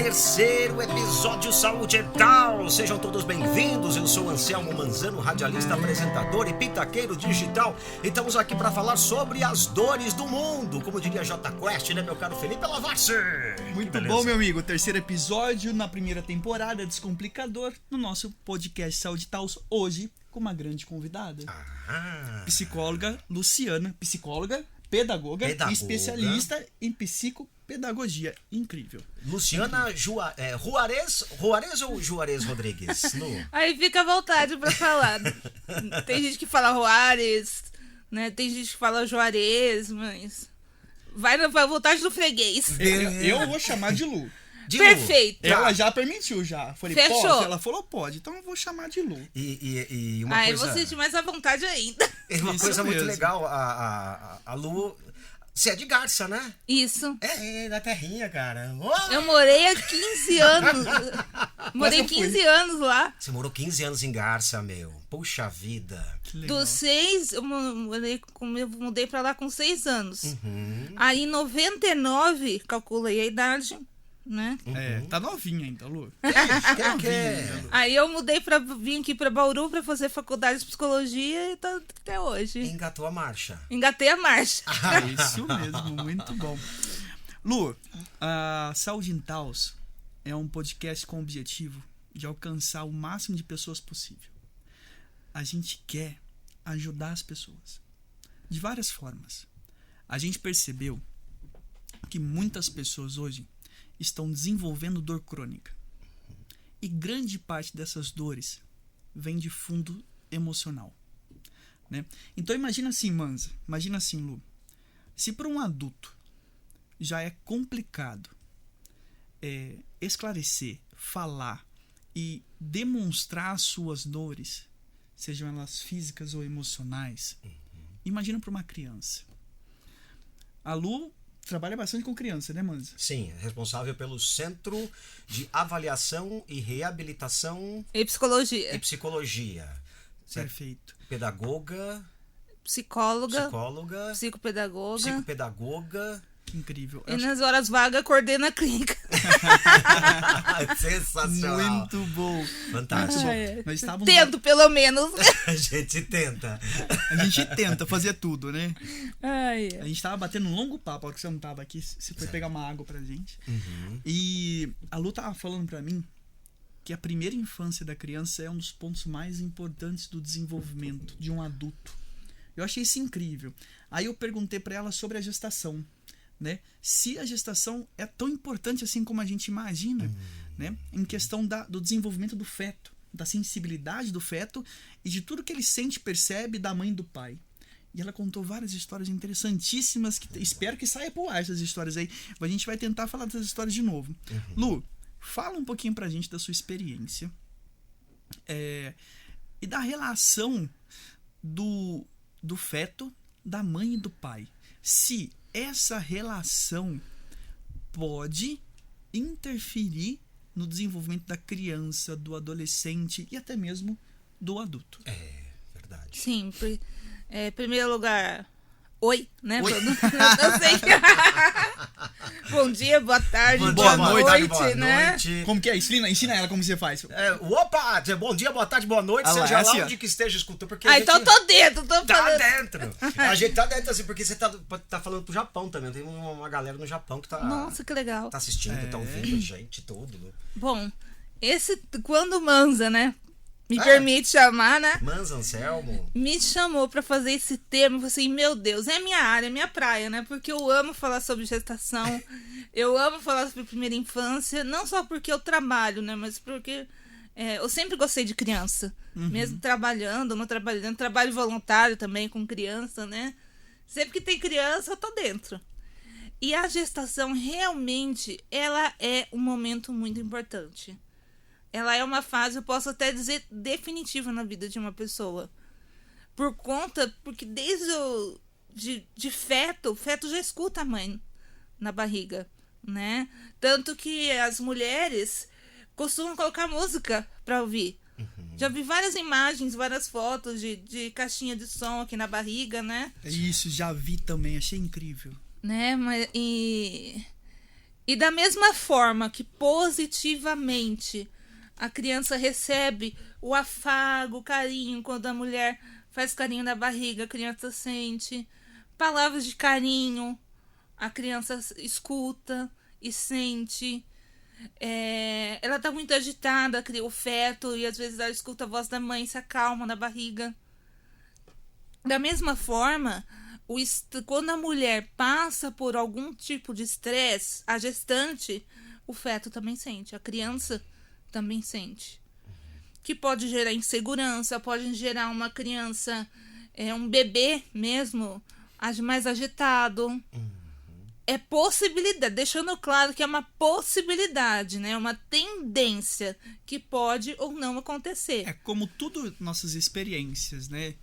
terceiro episódio Saúde Dental. Sejam todos bem-vindos. Eu sou Anselmo Manzano, radialista, apresentador e pitaqueiro digital. E estamos aqui para falar sobre as dores do mundo. Como diria J Quest, né, meu caro Felipe Lavassi? Muito bom, meu amigo. Terceiro episódio na primeira temporada Descomplicador, no nosso podcast Saúde Dental, hoje com uma grande convidada. Psicóloga Luciana, psicóloga, pedagoga e especialista em psicopedagogia. Incrível. Luciana Juarez ou Juarez Rodrigues? Aí fica à vontade pra falar. Tem gente que fala Juarez, né? Tem gente que fala Juarez, mas vai na vontade do freguês. Eu vou chamar de Lu. Perfeito. Ela já permitiu, já. Falei, Fechou. pode? Ela falou, pode. Então eu vou chamar de Lu. E uma Aí coisa... você sente mais à vontade ainda. É uma Isso coisa muito mesmo. legal. A Lu... Você é de Garça, né? Isso. É, da terrinha, cara. Eu morei há 15 anos. Morei 15 anos lá. Você morou 15 anos em Garça, meu. Puxa vida. Que legal. Dos 6, eu mudei pra lá com 6 anos. Aí em 99, calculei a idade, né? Tá novinha ainda, Lu. Aí eu vim aqui pra Bauru pra fazer faculdade de psicologia e tô até hoje. Engatou a marcha. Engatei a marcha. Isso mesmo, muito bom. Lu, a Saúde Dental é um podcast com o objetivo de alcançar o máximo de pessoas possível. A gente quer ajudar as pessoas de várias formas. A gente percebeu que muitas pessoas hoje estão desenvolvendo dor crônica. E grande parte dessas dores vem de fundo emocional, né? Então imagina assim, Manza, imagina assim, Lu. Se para um adulto já é complicado esclarecer, falar e demonstrar as suas dores, sejam elas físicas ou emocionais, imagina para uma criança. A Lu trabalha bastante com criança, né, Manza? Sim, é responsável pelo Centro de Avaliação e Reabilitação E psicologia. e Psicologia. Você é Perfeito. pedagoga, Psicóloga, psicóloga, psicopedagoga. psicopedagoga. Incrível. E nas horas vagas coordena a clínica. Sensacional. Muito bom. Fantástico. Nós estávamos Tento, pelo menos. A gente tenta. A gente tenta fazer tudo, né? Ai, A gente tava batendo um longo papo, a hora que você não tava aqui, você foi pegar uma água pra gente. Uhum. E a Lu tava falando pra mim que a primeira infância da criança é um dos pontos mais importantes do desenvolvimento de um adulto. Eu achei isso incrível. Aí eu perguntei pra ela sobre a gestação, né? Se a gestação é tão importante assim como a gente imagina, né? Em questão do desenvolvimento do feto, da sensibilidade do feto e de tudo que ele sente e percebe da mãe e do pai. E ela contou várias histórias interessantíssimas que espero que saia por ar essas histórias aí. A gente vai tentar falar dessas histórias de novo. Lu, fala um pouquinho pra gente da sua experiência e da relação do feto, da mãe e do pai. Se essa relação pode interferir no desenvolvimento da criança, do adolescente e até mesmo do adulto. É, verdade. sim. Em primeiro lugar, oi, né? Oi. Eu sei. Bom dia, boa tarde, Bom boa dia, boa noite, tarde, boa né? noite. Como que é? Ensina ela como você faz. Opa! Bom dia, boa tarde, boa noite, Ah lá, seja lá assim, ó. onde que esteja escutando. Porque Ah, então eu tô dentro, Tá falando. dentro. A gente tá dentro, assim, porque você tá falando pro Japão também. Tem uma galera no Japão que tá Nossa, que legal. assistindo, tá ouvindo a gente, tudo. Né? Bom, quando o Manza, né? Me permite chamar, né? Manza, Anselmo. Me chamou pra fazer esse termo, eu falei assim, meu Deus, é minha área, é minha praia, né? Porque eu amo falar sobre gestação, eu amo falar sobre primeira infância, não só porque eu trabalho, né? Mas porque eu sempre gostei de criança, mesmo trabalhando, não trabalhando, trabalho voluntário também com criança, né? Sempre que tem criança, eu tô dentro. E a gestação, realmente, ela é um momento muito importante. Ela é uma fase, eu posso até dizer, definitiva na vida de uma pessoa. Porque desde de feto, o feto já escuta a mãe na barriga, né? Tanto que as mulheres costumam colocar música pra ouvir. Já vi várias imagens, várias fotos de caixinha de som aqui na barriga, né? Isso, já vi também, achei incrível. Né? E da mesma forma que positivamente a criança recebe o afago, o carinho, quando a mulher faz carinho na barriga, a criança sente. Palavras de carinho, a criança escuta e sente. Ela tá muito agitada, o feto, e às vezes ela escuta a voz da mãe, se acalma na barriga. Da mesma forma, quando a mulher passa por algum tipo de estresse, a gestante, o feto também sente, a criança também sente. Que pode gerar insegurança, pode gerar uma criança, um bebê mesmo, mais agitado. É possibilidade, deixando claro que é uma possibilidade, né? Uma tendência que pode ou não acontecer. É como tudo nossas experiências, né?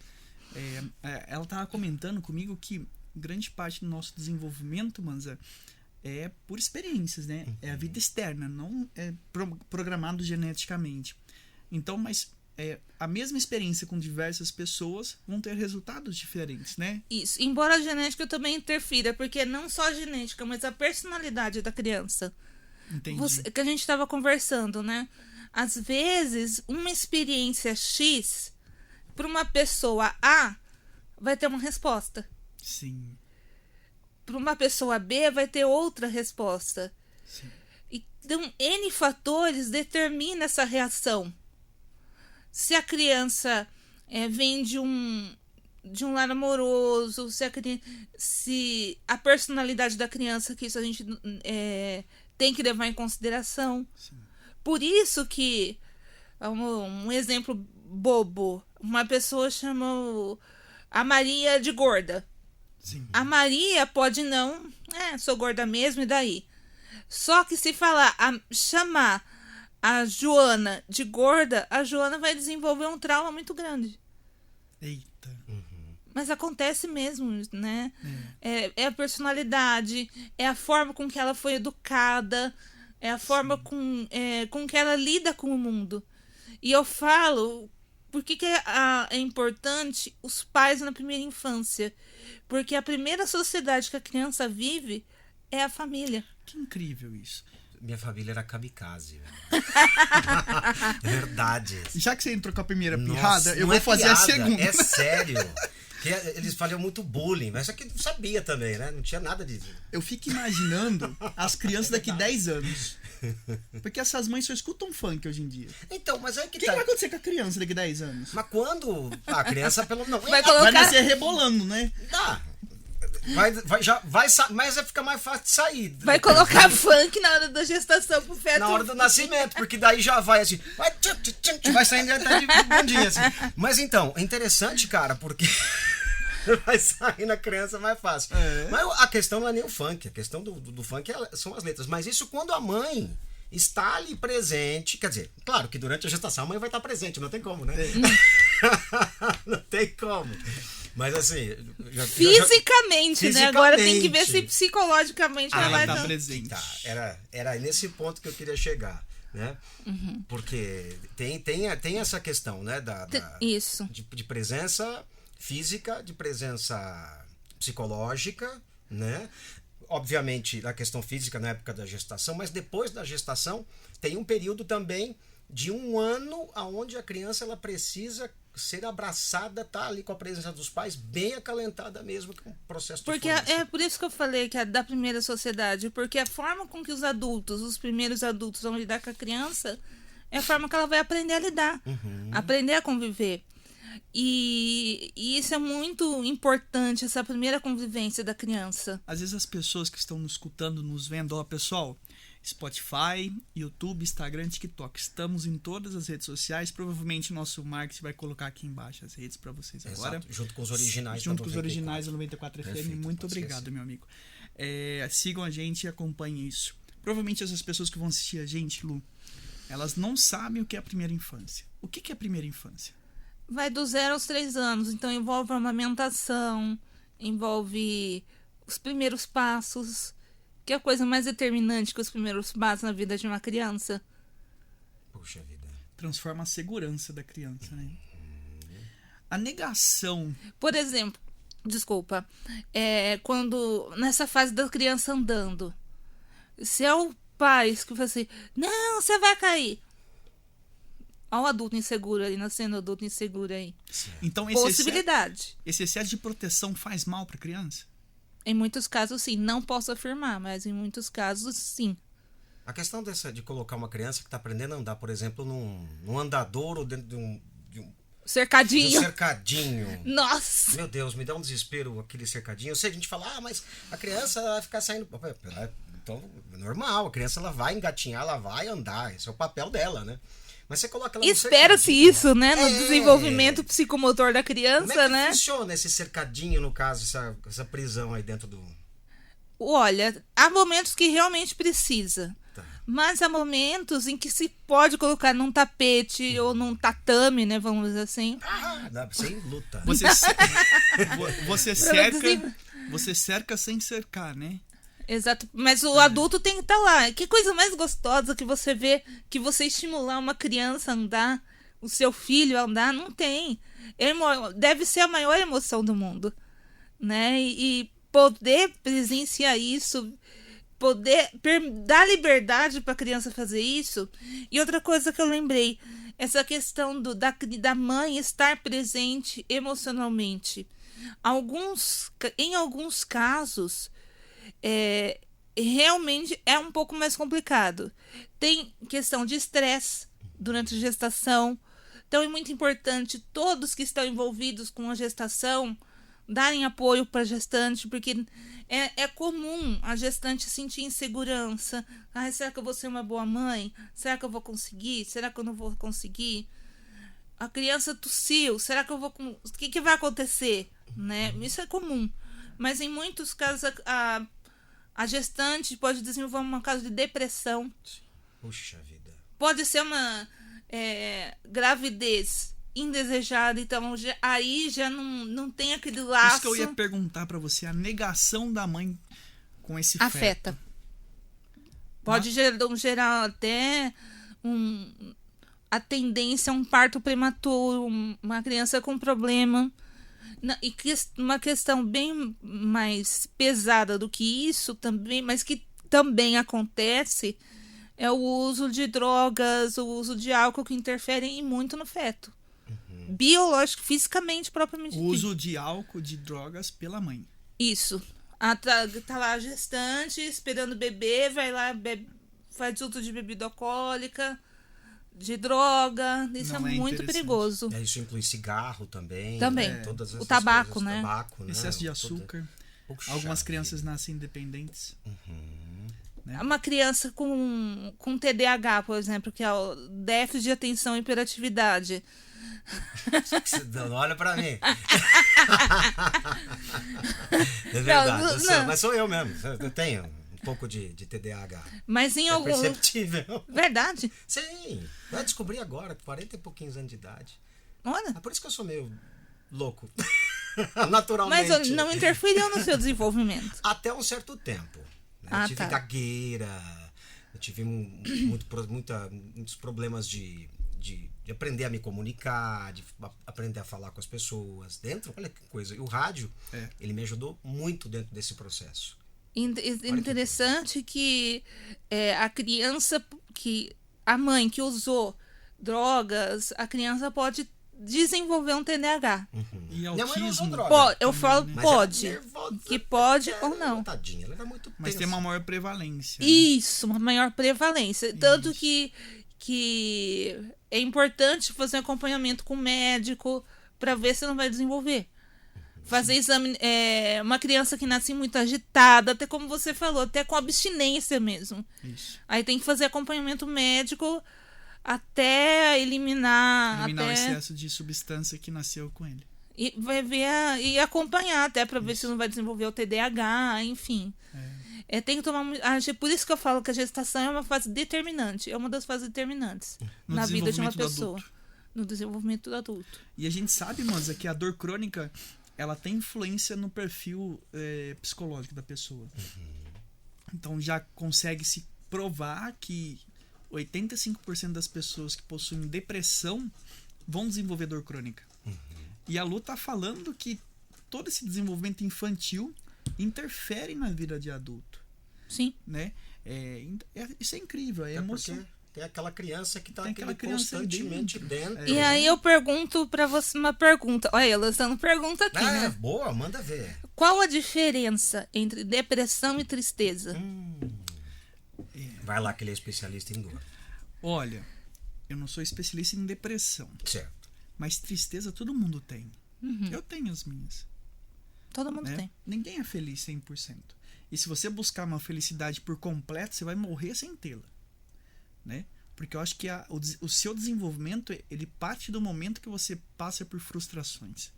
Ela estava comentando comigo que grande parte do nosso desenvolvimento, Manza, é por experiências, né? É a vida externa, não é programado geneticamente. Então, mas a mesma experiência com diversas pessoas vão ter resultados diferentes, né? Isso. Embora a genética também interfira, porque não só a genética, mas a personalidade da criança. Entendi. Que a gente estava conversando, né? Às vezes, uma experiência X, para uma pessoa A, vai ter uma resposta. Sim. Para uma pessoa B, vai ter outra resposta. Sim. Então, N fatores determinam essa reação. Se a criança vem de um lar amoroso, se a personalidade da criança, que isso a gente tem que levar em consideração. Sim. Por isso que, um exemplo bobo, uma pessoa chamou a Maria de gorda. Sim. A Maria pode não, sou gorda mesmo, e daí? Só que se chamar a Joana de gorda, a Joana vai desenvolver um trauma muito grande. Eita. Mas acontece mesmo, né? É a personalidade, é a forma com que ela foi educada, é a forma com que ela lida com o mundo. E eu falo, por que é importante os pais na primeira infância? Porque a primeira sociedade que a criança vive é a família. Que incrível isso. Minha família era kamikaze. Verdade. Já que você entrou com a primeira Nossa, pirrada, eu não vou fazer piada, a segunda. É sério. Que eles faziam muito bullying, mas só que não sabia também, né? Não tinha nada disso. Eu fico imaginando as crianças daqui 10 anos. Porque essas mães só escutam funk hoje em dia. Então, mas aí O que vai acontecer com a criança daqui 10 anos? Mas quando a criança não Vai colocar... Vai nascer rebolando, né? Tá. Mas vai ficar mais fácil de sair. Vai colocar funk na hora da gestação pro feto. Na hora do nascimento, porque daí já vai assim, vai saindo até de bundinha assim. Mas então, é interessante, cara, porque vai sair na criança mais fácil. Mas a questão não é nem o funk, a questão do funk são as letras. Mas isso quando a mãe está ali presente, quer dizer, claro que durante a gestação a mãe vai estar presente, não tem como, né? Não tem como. Mas assim... Fisicamente, né? Agora tem que ver se psicologicamente ela vai tá estar presente. Tá, era nesse ponto que eu queria chegar, né? Porque tem essa questão, né? Isso. De presença física, de presença psicológica, né? Obviamente, na questão física, na época da gestação, mas depois da gestação, tem um período também de 1 ano onde a criança ela precisa ser abraçada, tá ali com a presença dos pais, bem acalentada mesmo, com o processo de porque formação. é por isso que eu falei que é da primeira sociedade, porque a forma com que os primeiros adultos vão lidar com a criança é a forma que ela vai aprender a lidar, aprender a conviver. E isso é muito importante, essa primeira convivência da criança. Às vezes as pessoas que estão nos escutando, nos vendo, ó, pessoal, Spotify, YouTube, Instagram, TikTok, estamos em todas as redes sociais. Provavelmente nosso marketing vai colocar aqui embaixo as redes para vocês agora. Exato, junto com os originais. Junto com os originais da 94 FM. Perfeito, Muito obrigado, esquecer. meu amigo. Sigam a gente e acompanhem isso. Provavelmente essas pessoas que vão assistir a gente, Lu, elas não sabem o que é a primeira infância. O que é a primeira infância? Vai do 0 aos 3 anos, então envolve a amamentação, envolve os primeiros passos, que é a coisa mais determinante que os primeiros passos na vida de uma criança. Puxa vida. Transforma a segurança da criança, né? A negação. Por exemplo, quando nessa fase da criança andando, Se é o pai que fala assim, não, você vai cair. Olha o adulto inseguro ali, nascendo adulto inseguro aí. Então, Possibilidade. esse excesso de proteção faz mal pra criança? Em muitos casos, sim. Não posso afirmar, mas em muitos casos, sim. A questão de colocar uma criança que está aprendendo a andar, por exemplo, num andador ou dentro de um Cercadinho. cercadinho. Nossa! Meu Deus, me dá um desespero aquele cercadinho. Eu sei que a gente fala, mas a criança vai ficar saindo... Então, é normal, a criança ela vai engatinhar, ela vai andar. Esse é o papel dela, né? Mas você coloca ela no Espera-se cercadinho. isso, né? No desenvolvimento psicomotor da criança, Como é que né? funciona esse cercadinho, no caso, essa prisão aí dentro do... Olha, há momentos que realmente precisa. Tá. Mas há momentos em que se pode colocar num tapete ou num tatame, né? Vamos dizer assim. Sem luta. Você cerca sem cercar, né? Exato, mas o adulto tem que estar lá. Que coisa mais gostosa que você vê, que você estimular uma criança a andar, o seu filho a andar, não tem. Deve ser a maior emoção do mundo, né? E poder presenciar isso, poder dar liberdade para a criança fazer isso. E outra coisa que eu lembrei, essa questão da mãe estar presente emocionalmente. Em alguns casos, realmente é um pouco mais complicado. Tem questão de estresse durante a gestação. Então é muito importante todos que estão envolvidos com a gestação darem apoio para a gestante, porque é comum a gestante sentir insegurança. Será que eu vou ser uma boa mãe? Será que eu vou conseguir? Será que eu não vou conseguir? A criança tossiu, será que eu vou... O que vai acontecer? Né? Isso é comum. Mas em muitos casos a gestante pode desenvolver um caso de depressão. Puxa vida. Pode ser uma gravidez indesejada, então aí já não tem aquele laço. Isso que eu ia perguntar pra você, a negação da mãe com esse afeta. Pode gerar até a tendência a um parto prematuro, uma criança com problema. E uma questão bem mais pesada do que isso também, mas que também acontece, é o uso de drogas, o uso de álcool que interferem muito no feto. Biológico, fisicamente, propriamente dito. O uso de álcool, de drogas pela mãe. Isso. Tá lá a gestante, esperando o bebê, vai lá, faz uso de bebida alcoólica, de droga. Isso Não é muito perigoso. Isso inclui cigarro também. Também. Todas essas O tabaco, coisas, né? Tabaco, né? Excesso de açúcar. Puxa Algumas crianças vida. nascem independentes. Né? Uma criança com TDAH, por exemplo, que é o déficit de atenção e hiperatividade. Não olha pra mim. É verdade, mas sou eu mesmo. Eu tenho um pouco de TDAH. Mas em algum... perceptível. Verdade. Sim, eu descobri agora, com 40 e pouquinhos anos de idade. Olha. É por isso que eu sou meio louco. Naturalmente. Mas não interferiu no seu desenvolvimento. Até um certo tempo. Né? Eu tive gagueira, eu tive muitos problemas de aprender a me comunicar, de aprender a falar com as pessoas dentro. Olha que coisa. E o rádio, ele me ajudou muito dentro desse processo. Interessante que a criança, a mãe que usou drogas, a criança pode desenvolver um TDAH. E Minha mãe não usou autismo. droga. Eu falo Mas pode. ela é nervosa, Que pode ou não. Tadinha, ela era muito Mas tensa. tem uma maior prevalência. Né? Isso, uma maior prevalência. Tanto que é importante fazer um acompanhamento com o médico para ver se não vai desenvolver. Fazer exame. Uma criança que nasce muito agitada, até como você falou, até com abstinência mesmo. Isso. Aí tem que fazer acompanhamento médico até eliminar o excesso de substância que nasceu com ele. E vai ver e acompanhar até para ver se não vai desenvolver o TDAH, enfim. Tem que tomar. Por isso que eu falo que a gestação é uma fase determinante. É uma das fases determinantes na vida de uma pessoa. No desenvolvimento do adulto. E a gente sabe, Moza, que a dor crônica ela tem influência no perfil psicológico da pessoa. Então já consegue-se provar que 85% das pessoas que possuem depressão vão desenvolver dor crônica. E a Lu tá falando que todo esse desenvolvimento infantil interfere na vida de adulto. Sim. Né? Isso é incrível, é emoção. Porque tem aquela criança que tá Tem aquela criança aí constantemente dentro. E aí eu pergunto pra você uma pergunta. Olha, eu lançando pergunta aqui, né? Boa, manda ver. Qual a diferença entre depressão e tristeza? Vai lá que ele é especialista em dor. Olha, eu não sou especialista em depressão, Certo. mas tristeza todo mundo tem. Eu tenho as minhas. Todo mundo Né? tem. Ninguém é feliz 100%. E se você buscar uma felicidade por completo, você vai morrer sem tê-la. Né? Porque eu acho que o seu desenvolvimento, ele parte do momento que você passa por frustrações.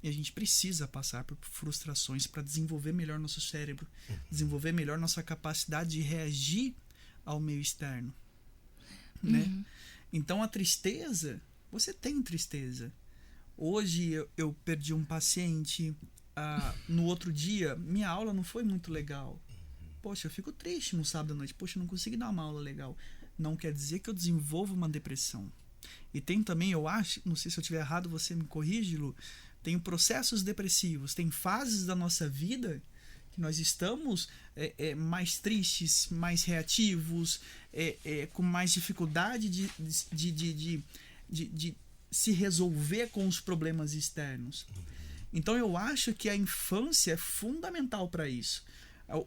E a gente precisa passar por frustrações para desenvolver melhor nosso cérebro, desenvolver melhor nossa capacidade de reagir ao meio externo. Né? Então a tristeza, você tem tristeza. Hoje eu perdi um paciente, no outro dia minha aula não foi muito legal. Poxa, eu fico triste no sábado à noite. Poxa, eu não consegui dar uma aula legal. Não quer dizer que eu desenvolvo uma depressão. E tem também, eu acho, não sei se eu estiver errado, você me corrige, Lu, tem processos depressivos, tem fases da nossa vida que nós estamos mais tristes, mais reativos, com mais dificuldade de se resolver com os problemas externos. Então eu acho que a infância é fundamental para isso.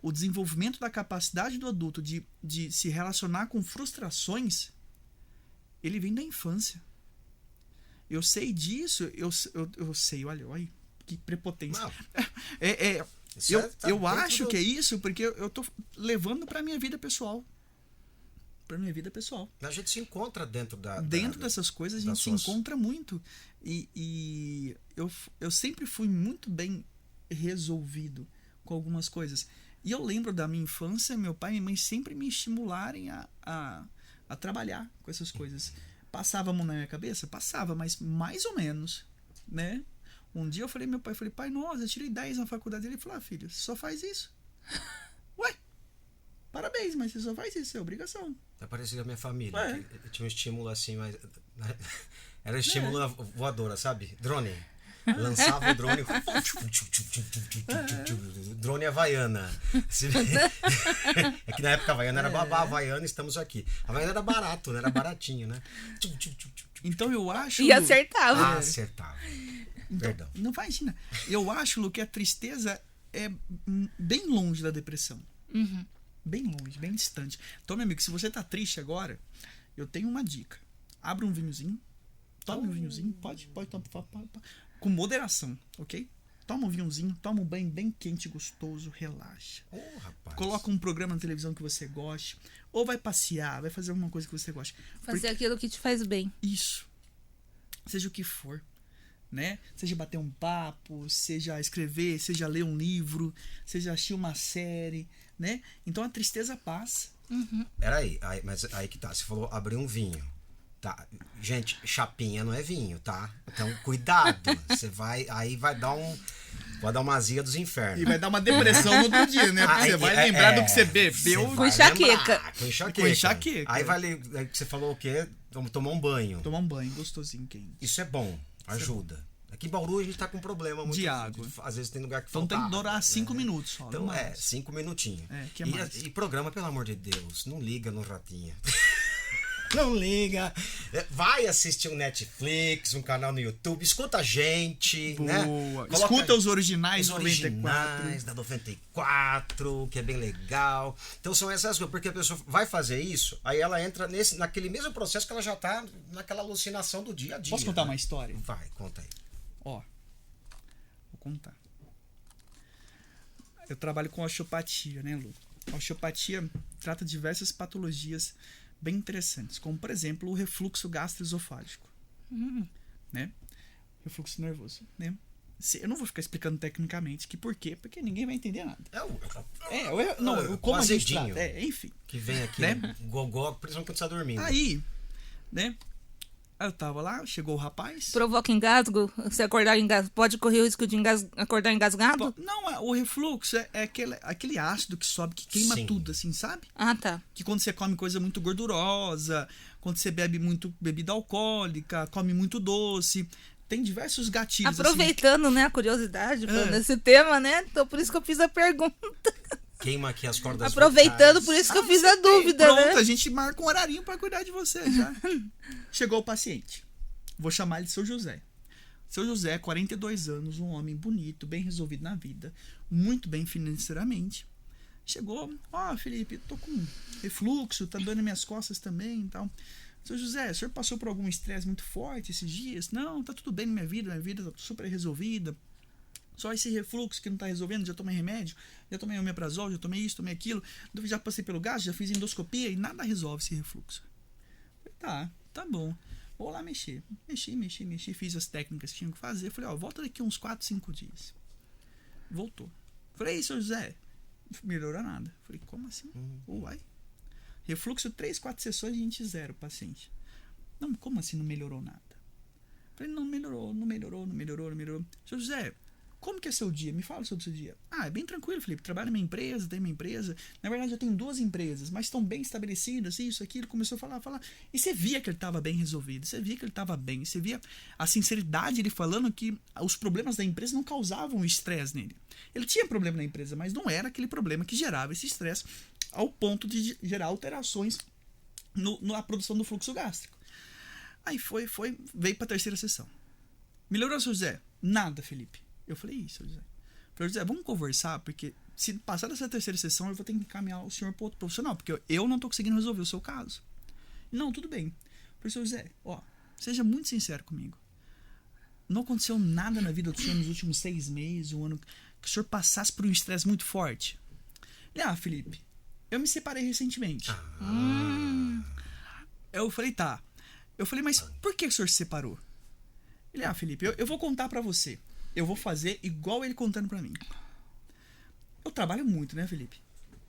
O desenvolvimento da capacidade do adulto de se relacionar com frustrações, ele vem da infância. Eu sei disso, eu sei, olha que prepotência. Eu acho que é isso porque eu tô levando para minha vida pessoal. Para minha vida pessoal. A gente se encontra dentro dessas coisas, a gente se encontra muito. E eu sempre fui muito bem resolvido com algumas coisas. E eu lembro da minha infância, meu pai e minha mãe sempre me estimularem a trabalhar com essas coisas. Passava a mão na minha cabeça? Passava, mas mais ou menos, né? Um dia eu falei meu pai, pai, nossa, eu tirei 10 na faculdade. Ele falou, filho, você só faz isso. Ué, parabéns, mas você só faz isso, é obrigação. É parecido com a minha família. Que tinha um estímulo assim, mas... Era um estímulo voadora, sabe? Drone. Lançava o drone. Drone Havaiana. É que na época a Havaiana era babá, a Havaiana, estamos aqui. A Havaiana era barato, né? Era baratinho, né? Então eu acho... E acertava. Acertava. Então, perdão. Não imagina. Eu acho, Lu, que a tristeza é bem longe da depressão. Bem longe, bem distante. Então, meu amigo, se você tá triste agora, eu tenho uma dica. Abra um vinhozinho. Toma um vinhozinho. Pode tomar. Com moderação, ok? Toma um vinhozinho, toma um banho bem quente, gostoso, relaxa. Rapaz. Coloca um programa na televisão que você goste. Ou vai passear, vai fazer alguma coisa que você goste. Fazer aquilo que te faz bem. Isso. Seja o que for. Né? Seja bater um papo, seja escrever, seja ler um livro, seja assistir uma série, né? Então a tristeza passa. Peraí, mas aí que tá. Você falou abrir um vinho. Tá. Gente, chapinha não é vinho, tá? Então cuidado. Você vai dar uma azia dos infernos. E vai dar uma depressão no outro dia, né? Porque você vai lembrar do que você bebeu. Com enxaqueca. Com enxaqueca. Aí você falou o quê? Vamos tomar um banho. Tomar um banho gostosinho, quente. Isso é bom. Ajuda. Aqui em Bauru a gente tá com um problema muito de água. Às vezes tem lugar que então falta tem que durar água, 5 minutos só. Então 5 minutinhos. Que é mais. E programa, pelo amor de Deus, não liga no ratinha. Não liga. Vai assistir um Netflix, um canal no YouTube, escuta a gente. Boa. Né? Escuta os originais, os originais da 94, que é bem legal. Então são essas coisas, porque a pessoa vai fazer isso, aí ela entra naquele mesmo processo que ela já tá naquela alucinação do dia a dia. Posso contar uma história? Vai, conta aí. Vou contar. Eu trabalho com osteopatia, né, Lu? A osteopatia trata diversas patologias bem interessantes, como, por exemplo, o refluxo gastroesofágico, né? Refluxo nervoso, né? Eu não vou ficar explicando tecnicamente por quê, porque ninguém vai entender nada. Como a gente trata, enfim. Que vem aqui, né? Gogó, principalmente quando você tá dormindo. Aí, né? Eu tava lá, chegou o rapaz. Provoca engasgo? Se acordar engasgo, pode correr o risco de acordar engasgado? Não, o refluxo é aquele ácido que sobe, que queima tudo, assim, sabe? Ah, tá. Que quando você come coisa muito gordurosa, quando você bebe muito bebida alcoólica, come muito doce, tem diversos gatilhos. Aproveitando, assim, né, a curiosidade, falando desse tema, né? Então por isso que eu fiz a pergunta. Queima aqui as cordas Aproveitando, vocais. por isso que eu fiz a dúvida, Pronto, né? a gente marca um horarinho pra cuidar de você já. Chegou o paciente. Vou chamar ele de seu José. Seu José, 42 anos, um homem bonito, bem resolvido na vida, muito bem financeiramente. Chegou, Felipe, tô com refluxo, tá doendo minhas costas também e tal. Seu José, o senhor passou por algum estresse muito forte esses dias? Não, tá tudo bem na minha vida tá super resolvida. Só esse refluxo que não tá resolvendo, já tomei remédio, já tomei omeprazol, já tomei isso, tomei aquilo, já passei pelo gás, já fiz endoscopia e nada resolve esse refluxo. Falei, tá bom. Vou lá mexer. Mexi, fiz as técnicas que tinha que fazer. Falei, volta daqui uns 4, 5 dias. Voltou. Falei, seu José, melhorou nada. Falei, como assim? Uai. Refluxo 3, 4 sessões, a gente zero o paciente. Não, como assim não melhorou nada? Falei, não melhorou. Seu José, como que é seu dia? Me fala sobre o seu dia. É bem tranquilo, Felipe. Trabalho na minha empresa, tenho minha empresa. Na verdade, eu tenho 2 empresas, mas estão bem estabelecidas, isso, aquilo. Começou a falar. E você via que ele estava bem resolvido. Você via que ele estava bem. Você via a sinceridade ele falando que os problemas da empresa não causavam estresse nele. Ele tinha problema na empresa, mas não era aquele problema que gerava esse estresse ao ponto de gerar alterações na produção do fluxo gástrico. Aí veio para a 3ª sessão. Melhorou, seu José? Nada, Felipe. Eu falei, isso, José. Falei, José, vamos conversar, porque se passar dessa 3ª sessão, eu vou ter que encaminhar o senhor para outro profissional, porque eu não estou conseguindo resolver o seu caso. Não, tudo bem. Falei, seu José, seja muito sincero comigo. Não aconteceu nada na vida do senhor nos últimos 6 meses, um ano, que o senhor passasse por um estresse muito forte? Ele, Felipe, eu me separei recentemente. Eu falei, tá. Eu falei, mas por que o senhor se separou? Ele, Felipe, eu vou contar pra você. Eu vou fazer igual ele contando pra mim. Eu trabalho muito, né, Felipe?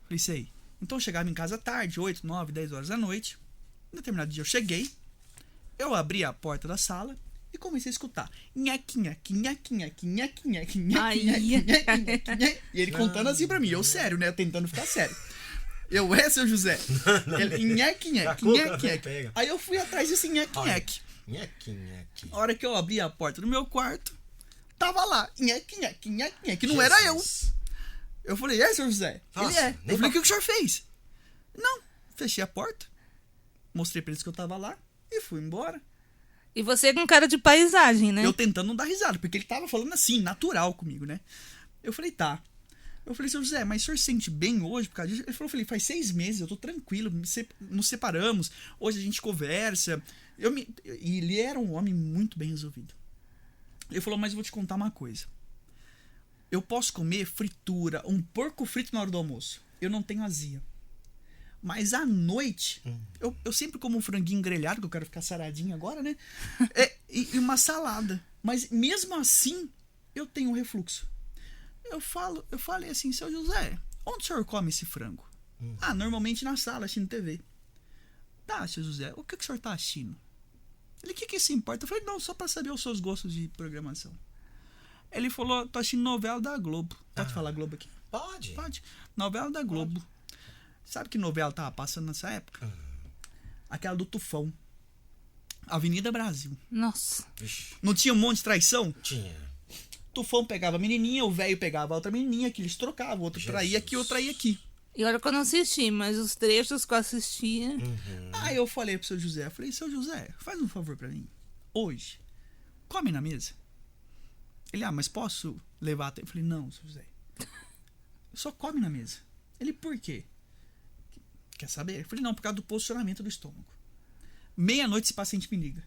Falei, sei. Então eu chegava em casa tarde, 8, 9, 10 horas da noite. Em determinado dia eu cheguei, eu abri a porta da sala e comecei a escutar. Nhaque, nhaque, nhaque, nhaque, nhaque, nhaque, nhaque, nhaque. E ele contando assim pra mim, eu sério, né, tentando ficar sério. Seu José. Ele, nhaque, nhaque, nhaque, nhaque. Aí eu fui atrás desse nhaque, nhaque. Nhaque, nhaque. A hora que eu abri a porta do meu quarto, tava lá, nhaque, nhaque, nhaque, nhaque, não era eu. Eu falei, seu José? Nossa, ele é. Eu falei, o que o senhor fez? Não, fechei a porta, mostrei pra eles que eu tava lá e fui embora. E você com cara de paisagem, né? Eu tentando não dar risada, porque ele tava falando assim, natural comigo, né? Eu falei, tá. Eu falei, seu José, mas o senhor se sente bem hoje por causa disso? Ele falou, Felipe, faz 6 meses, eu tô tranquilo, nos separamos, hoje a gente conversa. E ele era um homem muito bem resolvido. Ele falou, mas eu vou te contar uma coisa. Eu posso comer fritura, um porco frito na hora do almoço. Eu não tenho azia. Mas à noite, eu sempre como um franguinho grelhado, que eu quero ficar saradinho agora, né? E uma salada. Mas mesmo assim, eu tenho refluxo. Eu falei assim, seu José, onde o senhor come esse frango? Normalmente na sala, assistindo TV. Tá, seu José, o que o senhor tá assistindo? Ele, o que isso importa? Eu falei, não, só pra saber os seus gostos de programação. Ele falou, tô assistindo novela da Globo. Pode falar Globo aqui? Pode. Novela da Globo. Pode. Sabe que novela tava passando nessa época? Aquela do Tufão. Avenida Brasil. Nossa. Ixi. Não tinha um monte de traição? Tinha. Tufão pegava a menininha, o velho pegava a outra menininha, que eles trocavam. O outro traía aqui, outro traía aqui. E olha que eu não assisti, mas os trechos que eu assistia... Aí eu falei pro seu José, seu José, faz um favor pra mim. Hoje, come na mesa. Ele, mas posso levar até... Eu falei, não, seu José. Só come na mesa. Ele, por quê? Quer saber? Eu falei, não, por causa do posicionamento do estômago. 00:30 esse paciente me liga.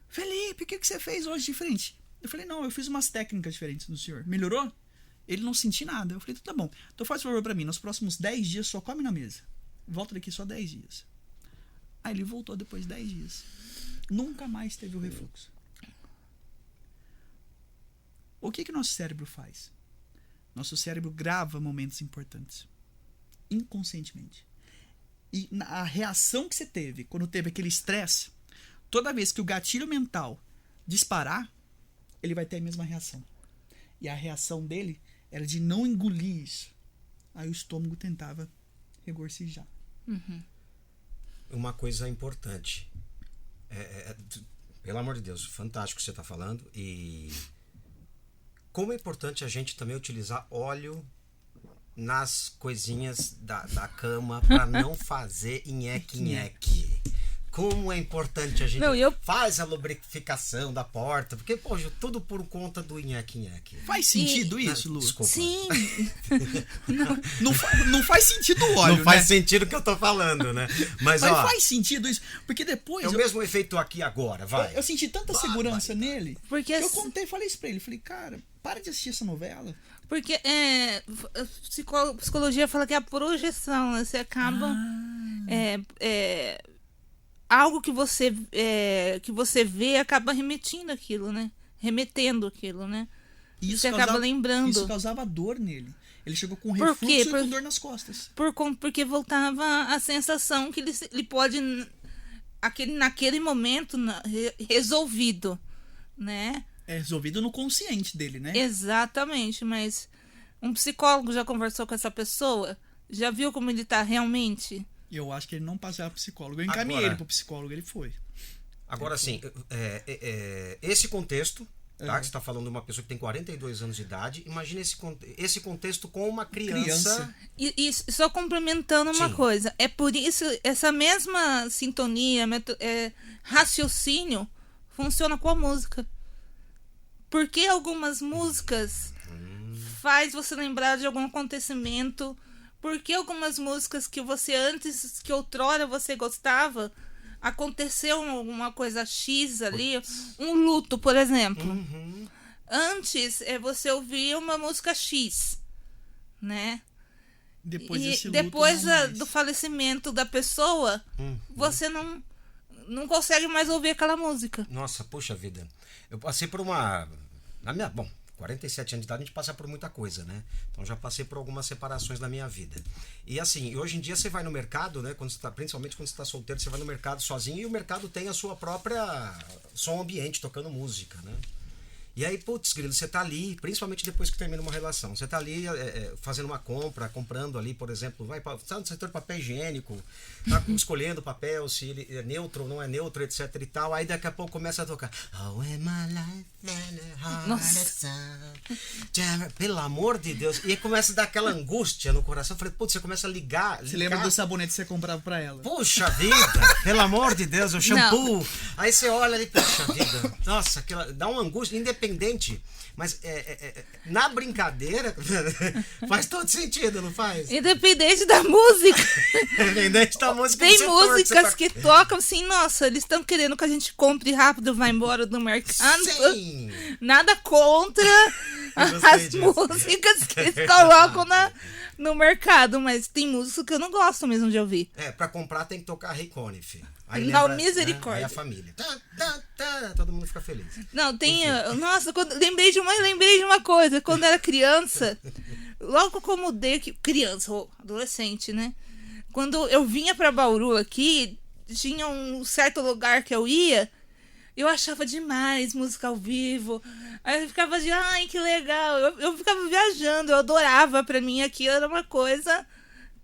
Felipe, o que você fez hoje diferente? Eu falei, não, eu fiz umas técnicas diferentes do senhor. Melhorou? Ele não sentiu nada. Eu falei, tá bom. Então faz um favor pra mim, nos próximos 10 dias só come na mesa. Volta daqui só 10 dias. Aí ele voltou depois de 10 dias. Nunca mais teve o refluxo. O que nosso cérebro faz? Nosso cérebro grava momentos importantes. Inconscientemente. E a reação que você teve, quando teve aquele estresse, toda vez que o gatilho mental disparar, ele vai ter a mesma reação. E a reação dele era de não engolir isso. Aí o estômago tentava regurgitar. Uma coisa importante. Pelo amor de Deus, fantástico o que você está falando. E como é importante a gente também utilizar óleo nas coisinhas da cama pra não fazer nheque-nheque. Como é importante a gente faz a lubrificação da porta, porque, poxa, tudo por conta do nheque-nheque. Faz sentido isso, Lu? Desculpa. Sim. Não faz sentido o óleo, Não faz sentido o que eu tô falando, né? Mas ó, faz sentido isso, porque depois... é o mesmo efeito aqui agora, vai. Eu senti tanta segurança nele, porque que eu contei, falei isso pra ele, falei, cara, para de assistir essa novela. Porque psicologia fala que é a projeção, né? Você acaba... algo que você vê acaba remetendo aquilo, né? Isso você acaba lembrando. Isso causava dor nele. Ele chegou com refluxo e com dor nas costas. Porque voltava a sensação que ele pode, naquele momento, resolvido, né? É resolvido no consciente dele, né? Exatamente, mas um psicólogo já conversou com essa pessoa? Já viu como ele tá realmente? Eu acho que ele não passava pro psicólogo. Eu encaminhei ele pro psicólogo, ele foi. Agora sim, esse contexto, tá, que você tá falando de uma pessoa que tem 42 anos de idade, imagina esse contexto com uma criança. E só complementando uma coisa, é por isso, essa mesma sintonia, raciocínio, funciona com a música. Porque algumas músicas faz você lembrar de algum acontecimento. Porque algumas músicas que que outrora você gostava, aconteceu alguma coisa X ali, um luto, por exemplo. Antes, você ouvia uma música X, né? Depois do falecimento da pessoa, você não consegue mais ouvir aquela música. Nossa, puxa vida. Eu passei por 47 anos de idade a gente passa por muita coisa, né? Então já passei por algumas separações na minha vida. E assim, hoje em dia você vai no mercado, né? Principalmente quando você está solteiro, você vai no mercado sozinho e o mercado tem a sua própria som ambiente, tocando música, né? E aí, putz, grilo, você tá ali, principalmente depois que termina uma relação, você tá ali fazendo uma comprando ali, por exemplo, tá no setor de papel higiênico, tá escolhendo papel, se ele é neutro ou não é neutro, etc e tal, aí daqui a pouco começa a tocar How am I like pelo amor de Deus, e aí começa a dar aquela angústia no coração, eu falei, putz, você começa a ligar. Você lembra do sabonete que você comprava pra ela? Puxa vida, pelo amor de Deus, o shampoo, aí você olha ali, puxa vida, nossa, dá uma angústia, independente, mas na brincadeira faz todo sentido, não faz? Independente da música. Independente da música. Tem músicas que tocam assim, nossa, eles estão querendo que a gente compre rápido e vá embora do mercado. Sim. Nada contra as músicas que eles colocam no mercado, mas tem música que eu não gosto mesmo de ouvir. Pra comprar tem que tocar Ray Conniff. Aí não, lembra, misericórdia. Né? Aí a família. Todo mundo fica feliz. Não, tem. Nossa, lembrei de uma coisa. Quando era criança, logo que eu mudei, criança, adolescente, né? Quando eu vinha pra Bauru aqui, tinha um certo lugar que eu ia, eu achava demais música ao vivo. Aí eu ficava ai, que legal. Eu ficava viajando, eu adorava. Pra mim aquilo era uma coisa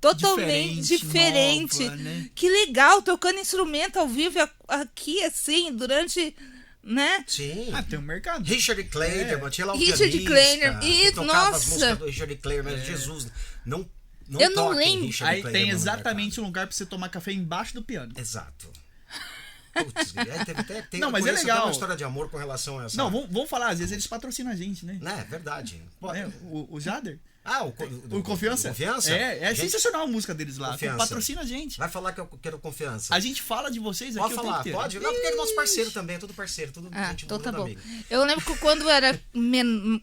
totalmente diferente. Nova, né? Que legal, tocando instrumento ao vivo aqui, assim, durante, né? Sim. Tem um mercado. Richard Clayderman, tinha lá o Richard Clayderman, que tocava nossa. as músicas do Richard Clayderman, mas Jesus, não eu não lembro. Aí tem exatamente um lugar pra você tomar café embaixo do piano. Exato. Putz, tem não, mas é legal. Tem uma história de amor com relação a essa. Não, vamos falar, às vezes eles patrocinam a gente, né? É verdade. O Jader? O Confiança? Confiança? É sensacional a música deles lá. Confiança. Patrocina a gente. Vai falar que eu quero Confiança. A gente fala de vocês aqui. Pode falar, pode? Não, porque é nosso parceiro também, é tudo parceiro, tudo gente então tá bom. amigo. Eu lembro que quando eu era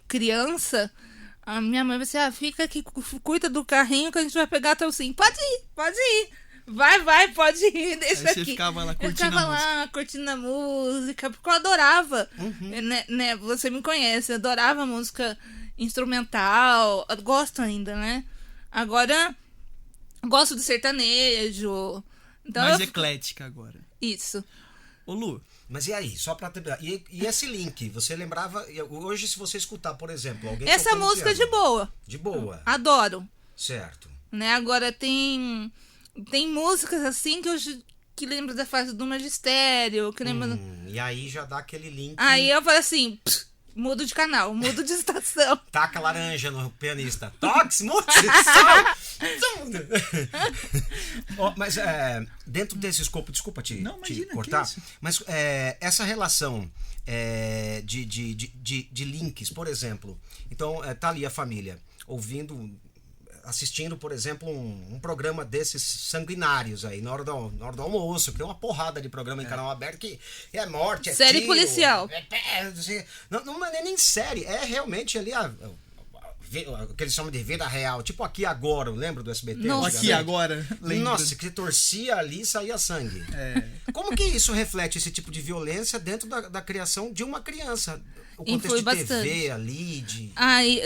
criança, a minha mãe disse, fica aqui, cuida do carrinho que a gente vai pegar até o sim. Pode ir. Vai, pode ir, deixa aí você aqui. Ficava lá curtindo eu ficava lá curtindo a música, porque eu adorava. Né, você me conhece, eu adorava música instrumental, eu gosto ainda, né? Agora, gosto de sertanejo. Então mais eclética agora. Isso. Ô Lu, mas e aí, só pra terminar, e esse link, você lembrava, hoje se você escutar, por exemplo, alguém essa música piano, de boa. De boa. Adoro. Certo. Né? Agora tem músicas assim que lembra da fase do Magistério, que lembra... E aí já dá aquele link. Aí eu falo assim, Mudo de canal, mudo de estação. Taca laranja no pianista. Tox, mude, Mas dentro desse escopo, desculpa te cortar, mas essa relação de links, por exemplo, então tá ali a família assistindo, por exemplo, um programa desses sanguinários aí, na hora do almoço, que é uma porrada de programa em canal aberto, que é morte, é série tiro, policial. Não é nem série, é realmente ali o que eles chamam de vida real, tipo Aqui Agora, lembra do SBT? Nossa. Aqui Agora, lembra. Nossa, que torcia ali e saía sangue. Como que isso reflete esse tipo de violência dentro da criação de uma criança? O contexto Influi de bastante. TV ali,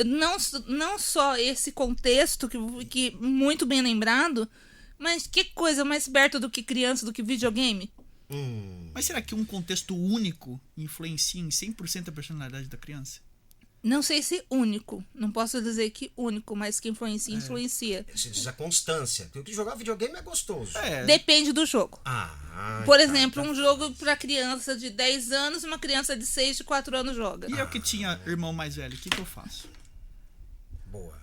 Não só esse contexto, que muito bem lembrado, mas que coisa mais perto do que criança, do que videogame? Mas será que um contexto único influencia em 100% a personalidade da criança? Não sei se único, não posso dizer que único, mas que influencia. Se diz a constância. Porque jogar videogame é gostoso. Depende do jogo. Por exemplo, um jogo para criança de 10 anos e uma criança de 6, de 4 anos joga. E eu que tinha irmão mais velho, o que eu faço? Boa.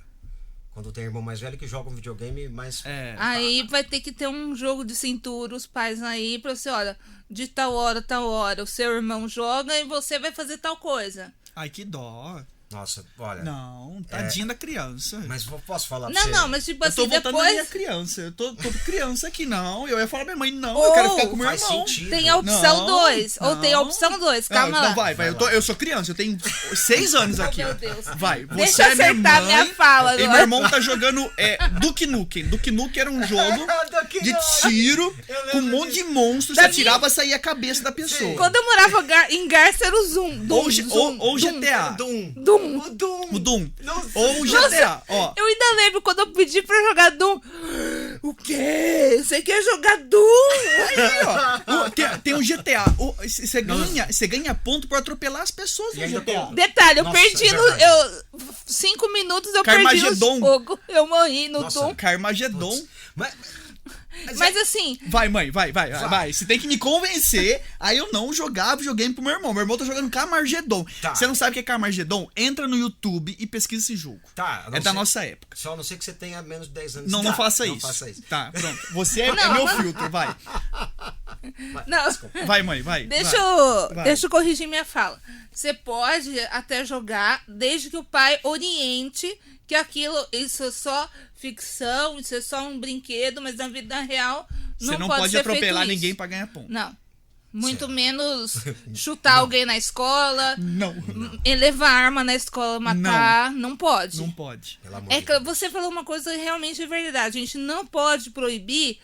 Quando tem irmão mais velho que joga um videogame mais... Aí vai ter que ter um jogo de cintura, os pais aí, pra você, olha, de tal hora, o seu irmão joga e você vai fazer tal coisa. Ai, que dó. Nossa, olha... Não, tadinha da criança. Mas posso falar pra você? Não, mas tipo assim, eu tô voltando na minha criança. Eu tô criança aqui, não. Eu ia falar pra minha mãe, não, eu quero ficar com meu faz irmão. sentido. Tem a opção 2. Ou tem a opção 2. Calma lá. Não, vai. Eu sou criança, eu tenho 6 anos aqui. Meu Deus. Vai, Deixa você eu é minha acertar mãe, minha fala. e meu irmão tá jogando Duke Nukem. Duke Nukem era um jogo de tiro com um monte de monstros. Você atirava, saía a cabeça da pessoa. Quando eu morava em Garça era o Zoom. Ou GTA. Doom. O Doom. Nossa. Ou o GTA. Ó. Eu ainda lembro quando eu pedi pra jogar Doom. O quê? Você quer jogar Doom? Aí, ó. Tem o GTA. Você ganha ponto por atropelar as pessoas no GTA. Detalhe, eu Nossa, perdi é 5 minutos eu Carmageddon. perdi no jogo. Eu morri no Nossa. Doom. Carmageddon. Mas assim... Vai, mãe, vai. Você tem que me convencer a eu não jogar videogame pro meu irmão. Meu irmão tá jogando Carmageddon. Tá. Você não sabe o que é Carmageddon? Entra no YouTube e pesquisa esse jogo. Tá, É da nossa época. Só a não ser que você tenha menos de 10 anos. Não faça isso. Não faça isso. Tá, pronto. Você é meu filtro, vai. Não. Vai, mãe, vai. Deixa eu corrigir minha fala. Você pode até jogar desde que o pai oriente que isso é só ficção, isso é só um brinquedo, mas na vida real Você não pode pode ser atropelar feito ninguém isso. pra ganhar ponto. Não. Muito menos chutar alguém na escola, Não. levar arma na escola, matar. Não pode. Não pode. Pelo amor É de que você falou uma coisa realmente é verdade. A gente não pode proibir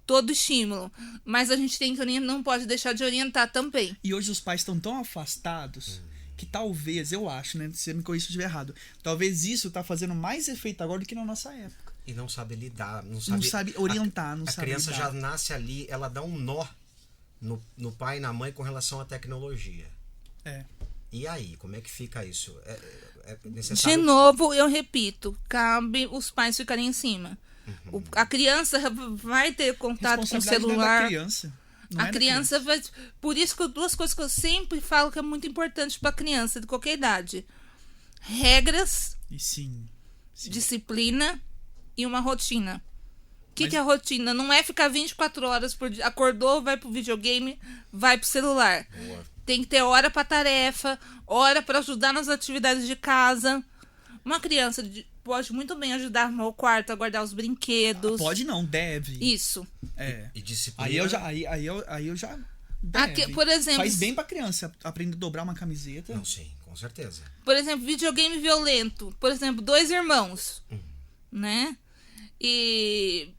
todo estímulo, mas a gente não pode deixar de orientar também. E hoje os pais estão tão afastados que talvez, eu acho, né? Você me corrija se eu estiver errado. Talvez isso tá fazendo mais efeito agora do que na nossa época. E não sabe lidar, Não sabe orientar, não a sabe criança lidar. já nasce ali, ela dá um nó no pai e na mãe com relação à tecnologia. E aí, como é que fica isso? É necessário... De novo, eu repito, cabe os pais ficarem em cima. A criança vai ter contato com o Responsabilidade celular. da criança. Não é A da criança vai... Por isso que duas coisas que eu sempre falo que é muito importante para criança de qualquer idade. Regras, E sim. disciplina e uma rotina. O que é a rotina? Não é ficar 24 horas por dia. Acordou, vai pro videogame, vai pro celular. Boa. Tem que ter hora pra tarefa, hora pra ajudar nas atividades de casa. Uma criança pode muito bem ajudar a arrumar o quarto, a guardar os brinquedos. Pode não, deve. Isso. E disciplina... Aí eu já deve. Por exemplo, Faz bem pra criança aprender a dobrar uma camiseta. Não, sim, com certeza. por exemplo, videogame violento. Por exemplo, 2 irmãos, né? E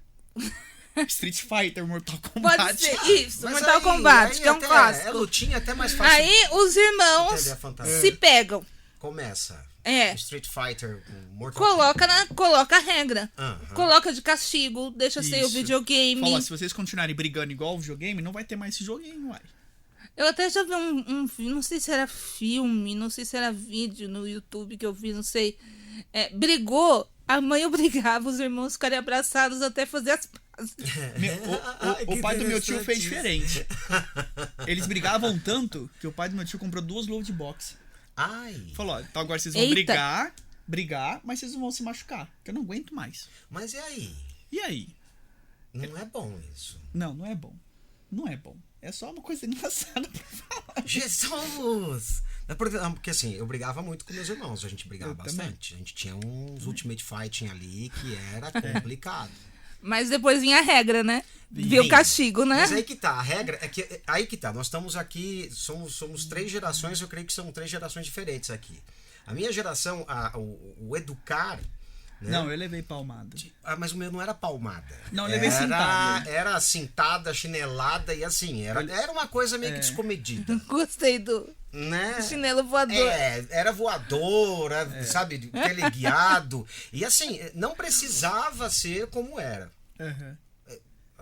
Street Fighter, Mortal Kombat. pode ser isso, Mas Mortal aí Kombat, que é um até clássico. É lutinha até mais fácil. Aí os irmãos entender a fantasia. se pegam. Começa. É. Street Fighter, Mortal Kombat. Coloca a regra. Aham. Coloca de castigo, deixa ser o Isso. videogame. Fala, se vocês continuarem brigando igual o videogame, não vai ter mais esse joguinho, uai. Eu até já vi não sei se era filme, não sei se era vídeo no YouTube que eu vi, não sei. Brigou, a mãe obrigava os irmãos a ficarem abraçados até fazer as pazes. O pai do meu tio fez interessante diferente. Eles brigavam tanto que o pai do meu tio comprou 2 luvas de boxe. Ai. Falou, ó, então agora vocês vão Eita. brigar, mas vocês não vão se machucar, que eu não aguento mais. Mas e aí? E aí? Não é bom isso. Não é bom. Não é bom. É só uma coisa engraçada pra falar. Jesus! Porque assim, eu brigava muito com meus irmãos, a gente brigava Eu bastante. A gente tinha uns Ultimate Fighting ali que era complicado. Mas depois vinha a regra, né? Vinha Vinha. o castigo, né? Mas aí que tá, a regra é que. Aí que tá, nós estamos aqui, somos 3 gerações, eu creio que são 3 gerações diferentes aqui. A minha geração, o educar. Né? Não, eu levei palmada. Mas o meu não era palmada. Não, eu levei cintada. Era cintada, chinelada e assim, era uma coisa meio que descomedida. Gostei do Né? chinelo voador. Era voador, sabe, teleguiado. E assim, não precisava ser como era. Uhum.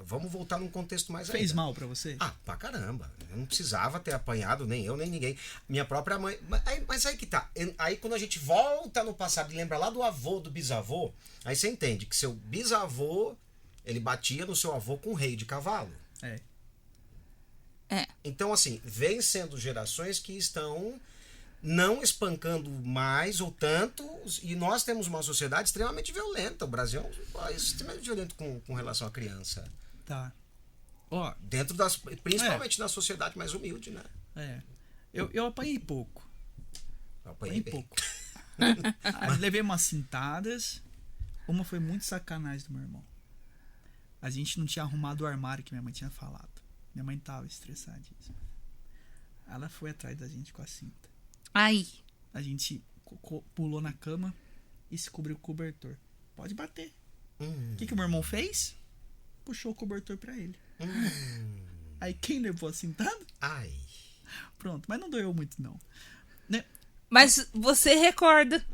Vamos voltar num contexto mais Fez ainda. mal pra você? Ah, pra caramba. Eu não precisava ter apanhado, nem eu, nem ninguém. Minha própria mãe. Mas aí que tá. Aí quando a gente volta no passado e lembra lá do avô, do bisavô, aí você entende que seu bisavô, ele batia no seu avô com um rei de cavalo. É. Então, assim, vem sendo gerações que estão não espancando mais ou tanto, e nós temos uma sociedade extremamente violenta. O Brasil é um país extremamente violento com relação à criança. Tá. Ó, Dentro principalmente na sociedade mais humilde, né? eu apanhei pouco. Eu apanhei Apanhei bem. pouco. Levei umas cintadas. Uma foi muito sacanagem do meu irmão. A gente não tinha arrumado o armário que minha mãe tinha falado. Minha mãe tava estressadíssima. Ela foi atrás da gente com a cinta. Aí. A gente pulou na cama e se cobriu com o cobertor. Pode bater. O que o meu irmão fez? Puxou o cobertor pra ele. Aí quem levou a cintada? Ai. Pronto, mas não doeu muito não. Né? Mas você recorda.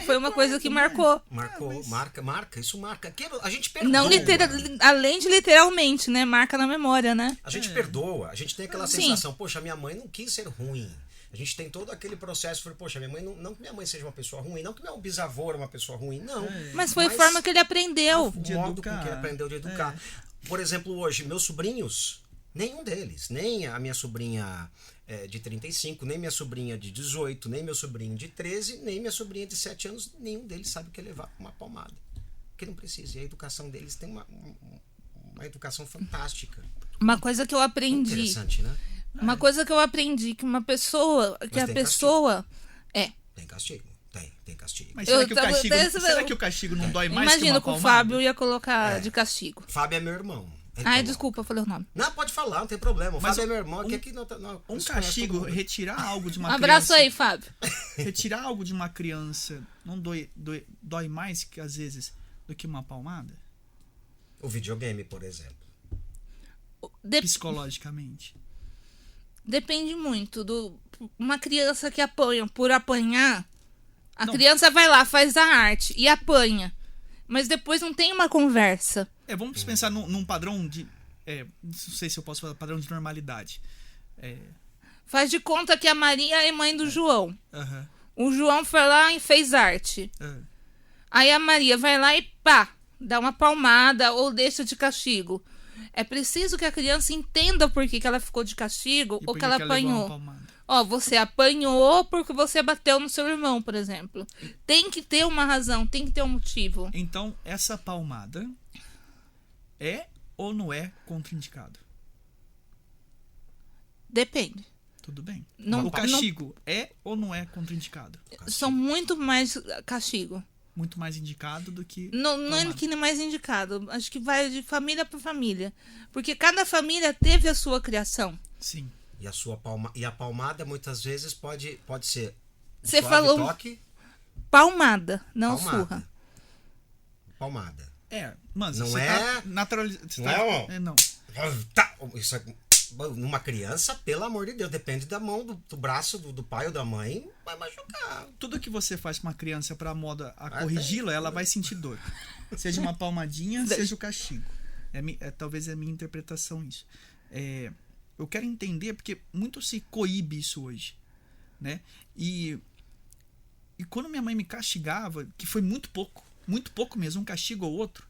Foi uma coisa que marcou. Marcou, mas- marca, isso marca. A gente perdoa. Não além de literalmente, né? Marca na memória, né? A gente perdoa, a gente tem aquela Sim. sensação, poxa, minha mãe não quis ser ruim. A gente tem todo aquele processo, falei, poxa, minha mãe não que minha mãe seja uma pessoa ruim, não que meu bisavô era uma pessoa ruim, não. Mas foi a forma que ele aprendeu. O De modo com educar. que ele aprendeu de educar. Por exemplo, hoje, meus sobrinhos, nenhum deles, nem a minha sobrinha de 35, nem minha sobrinha de 18, nem meu sobrinho de 13, nem minha sobrinha de 7 anos, nenhum deles sabe o que é levar uma palmada. Porque não precisa. E a educação deles tem uma educação fantástica. Uma coisa que eu aprendi. Interessante, né? Uma coisa que eu aprendi que uma pessoa, que Mas a tem pessoa Tem castigo. Tem castigo. Mas Eu será que, tava- será que o castigo não dói mais imagino que que uma o palmada? Fábio ia colocar de castigo. Fábio é meu irmão. Ele Ai, coloca. desculpa, eu falei o nome. Não, pode falar, não tem problema. O Mas Fábio é meu irmão. Aqui não, Um castigo, retirar algo de uma Um abraço criança... aí, Fábio. Retirar algo de uma criança não dói mais que às vezes do que uma palmada? O videogame, por exemplo. Psicologicamente. Depende muito do uma criança que apanha por apanhar. A Não. criança vai lá, faz a arte e apanha. Mas depois não tem uma conversa. Vamos pensar num padrão de... não sei se eu posso falar padrão de normalidade. Faz de conta que a Maria é mãe do João. Aham. O João foi lá e fez arte. aham. Aí a Maria vai lá e pá, dá uma palmada ou deixa de castigo. É preciso que a criança entenda por que ela ficou de castigo E ou por que ela levou uma apanhou. palmada? Ó, você apanhou porque você bateu no seu irmão, por exemplo. Tem que ter uma razão, tem que ter um motivo. Então, essa palmada é ou não é contraindicado? Depende. Tudo bem. Não- O castigo é ou não é contraindicado? São muito mais castigo. Muito mais indicado do que... Não é palmada. que nem mais indicado. Acho que vai de família para família. Porque cada família teve a sua criação. Sim. E a palmada muitas vezes pode ser um Você suave falou toque, palmada, não palmada. surra. Palmada. Mas Não você é- tá naturalizando... Não é, ó. Não. Tá, isso é, numa criança, pelo amor de Deus, depende da mão, do braço do pai ou da mãe, vai machucar. Tudo que você faz com uma criança pra moda a Vai corrigi-la, ela vai sentir dor. Seja uma palmadinha, seja o castigo. Talvez é a minha interpretação isso. Eu quero entender, porque muito se coíbe isso hoje, né? E quando minha mãe me castigava, que foi muito pouco mesmo, um castigo ou outro,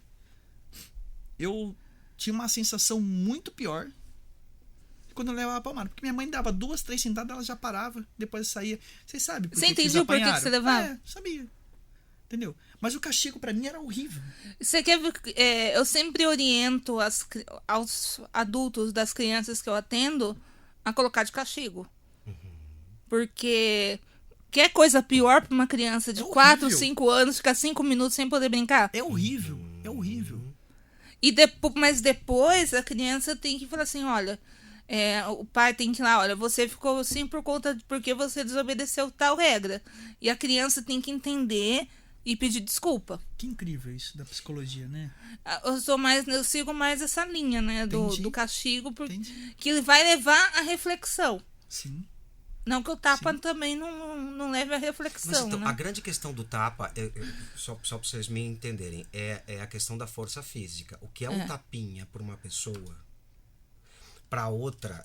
eu tinha uma sensação muito pior quando eu levava a palmada. Porque minha mãe dava 2, 3 sentadas, ela já parava, depois saía. Vocês sabem por Você que entendia eles por que apanharam? você levava? É, sabia. Entendeu? Mas o castigo pra mim era horrível. Você quer ver? Eu sempre oriento aos adultos das crianças que eu atendo a colocar de castigo. Porque quer coisa pior pra uma criança de É 4, horrível. 5 anos ficar 5 minutos sem poder brincar? É horrível. É horrível. Mas depois a criança tem que falar assim, olha, o pai tem que ir lá, olha, você ficou assim porque você desobedeceu tal regra. E a criança tem que entender e pedir desculpa. Que incrível isso da psicologia, né? Eu sigo mais essa linha, né, Entendi. do castigo, porque Entendi. que ele vai levar à reflexão. Sim. Não que o tapa também não leve à Mas reflexão, então, né? a grande questão do tapa, só para vocês me entenderem, é a questão da força física. O que é um tapinha para uma pessoa, para outra,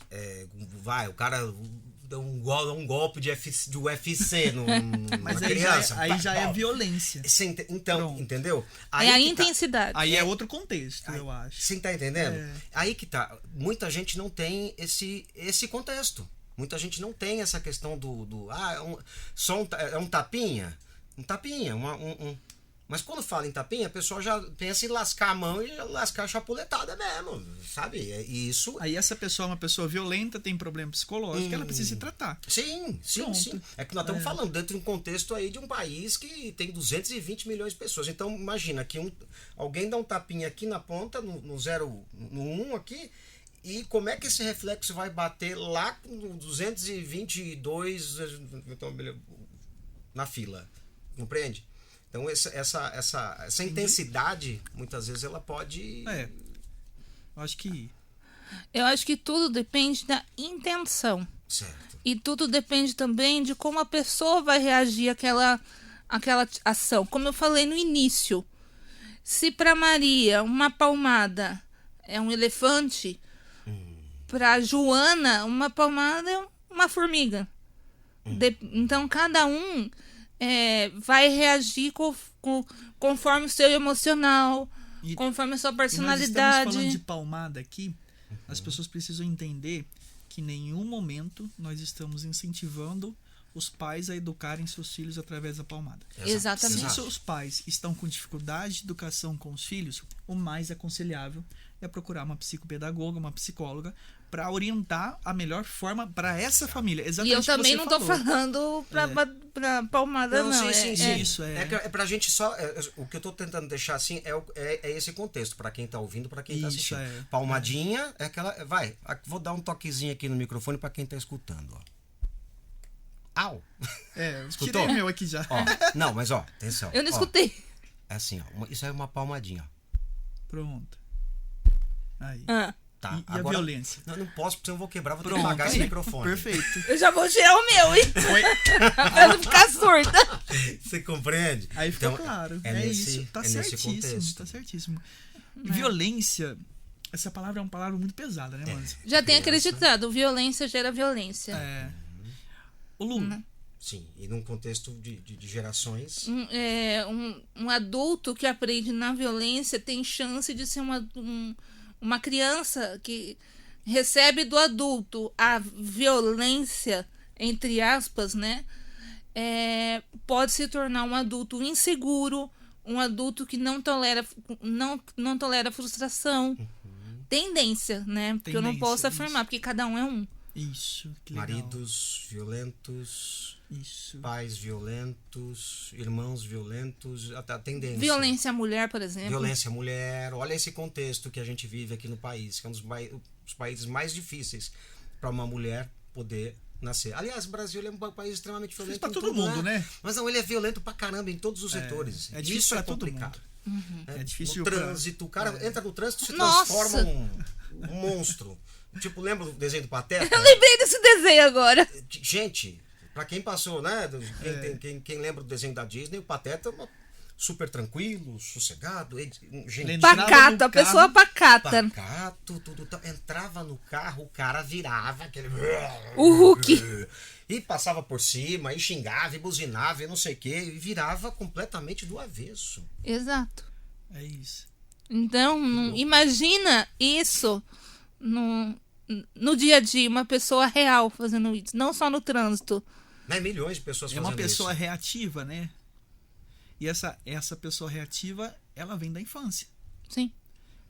o cara dá um golpe de UFC numa Mas criança. aí já é violência. Então, Pronto. entendeu? É a que tá. intensidade. Aí é outro contexto, eu acho. Você tá entendendo? É. Aí que tá. Muita gente não tem esse contexto. Muita gente não tem essa questão é um tapinha. Um tapinha. Mas quando fala em tapinha, a pessoa já pensa em lascar a mão e lascar a chapuletada mesmo, sabe? E isso... Aí essa pessoa é uma pessoa violenta, tem problema psicológico, ela precisa se tratar. Sim. Pronto. É que nós estamos falando dentro de um contexto aí de um país que tem 220 milhões de pessoas. Então, imagina que alguém dá um tapinha aqui na ponta, no 1 aqui, e como é que esse reflexo vai bater lá no 222 na fila? Compreende? Então, essa intensidade, muitas vezes, ela pode... Eu acho que tudo depende da intenção. Certo. E tudo depende também de como a pessoa vai reagir àquela ação. Como eu falei no início, se para Maria uma palmada é um elefante, para Joana uma palmada é uma formiga. Então cada um vai reagir conforme o seu emocional, conforme a sua personalidade. Nós estamos falando de palmada aqui, as pessoas precisam entender que em nenhum momento nós estamos incentivando os pais a educarem seus filhos através da palmada. Exatamente. Se os pais estão com dificuldade de educação com os filhos, o mais aconselhável é procurar uma psicopedagoga, uma psicóloga, para orientar a melhor forma para essa família. Exatamente. E eu também o que não você tô falou. falando pra palmada, não. Sim. Isso, É pra gente só... o que eu tô tentando deixar assim é esse contexto, para quem tá ouvindo, para quem tá Isso, assistindo. Palmadinha é aquela... Vou dar um toquezinho aqui no microfone para quem tá escutando, ó. Au! Escutou? Tirei meu aqui já. Ó, não, mas atenção. Eu não escutei. É assim, ó. Isso é uma palmadinha, ó. Pronto. Aí. Tá, E a violência? Não posso, porque eu vou quebrar, vou ter que Pronto. apagar esse microfone. Perfeito. Eu já vou tirar o meu, hein? Pra não ficar surda. Você compreende? Aí ficou Então, claro. nesse, isso. Tá nesse certíssimo. contexto. Tá certíssimo. Violência, essa palavra é uma palavra muito pesada, né, mano? Já tem acreditado, violência gera violência. O Lu, Sim, e num contexto de gerações. Um adulto que aprende na violência tem chance de ser uma criança que recebe do adulto a violência, entre aspas, né? Pode se tornar um adulto inseguro, um adulto que não tolera frustração. Tendência, né? Porque eu não posso afirmar, porque cada um é um. Isso, que legal. Maridos violentos, Isso. pais violentos, irmãos violentos, a tendência. Violência à mulher, por exemplo. Violência à mulher. Olha esse contexto que a gente vive aqui no país, que é um dos países mais difíceis para uma mulher poder nascer. Aliás, o Brasil é um país extremamente violento pra em todo tudo, mundo, né? Mas não, ele é violento pra caramba em todos os setores. É difícil Isso pra é todo complicado. mundo. É difícil No pra- trânsito, o cara entra no trânsito e se Nossa! transforma um monstro. Tipo, lembra do desenho do Pateta? Eu lembrei desse desenho agora. Gente, pra quem passou, né? Quem lembra do desenho da Disney, o Pateta super tranquilo, sossegado, gente. Entrava no Pacata, carro, pessoa pacata. Pacato, tudo. Entrava no carro, o cara virava aquele. O Hulk. E passava por cima, e xingava, e buzinava, e não sei o quê, e virava completamente do avesso. Exato. É isso. Então, imagina isso no dia a dia, uma pessoa real fazendo isso, não só no trânsito. Né? Milhões de pessoas É fazendo uma pessoa isso. reativa, né? E essa pessoa reativa, ela vem da infância. Sim.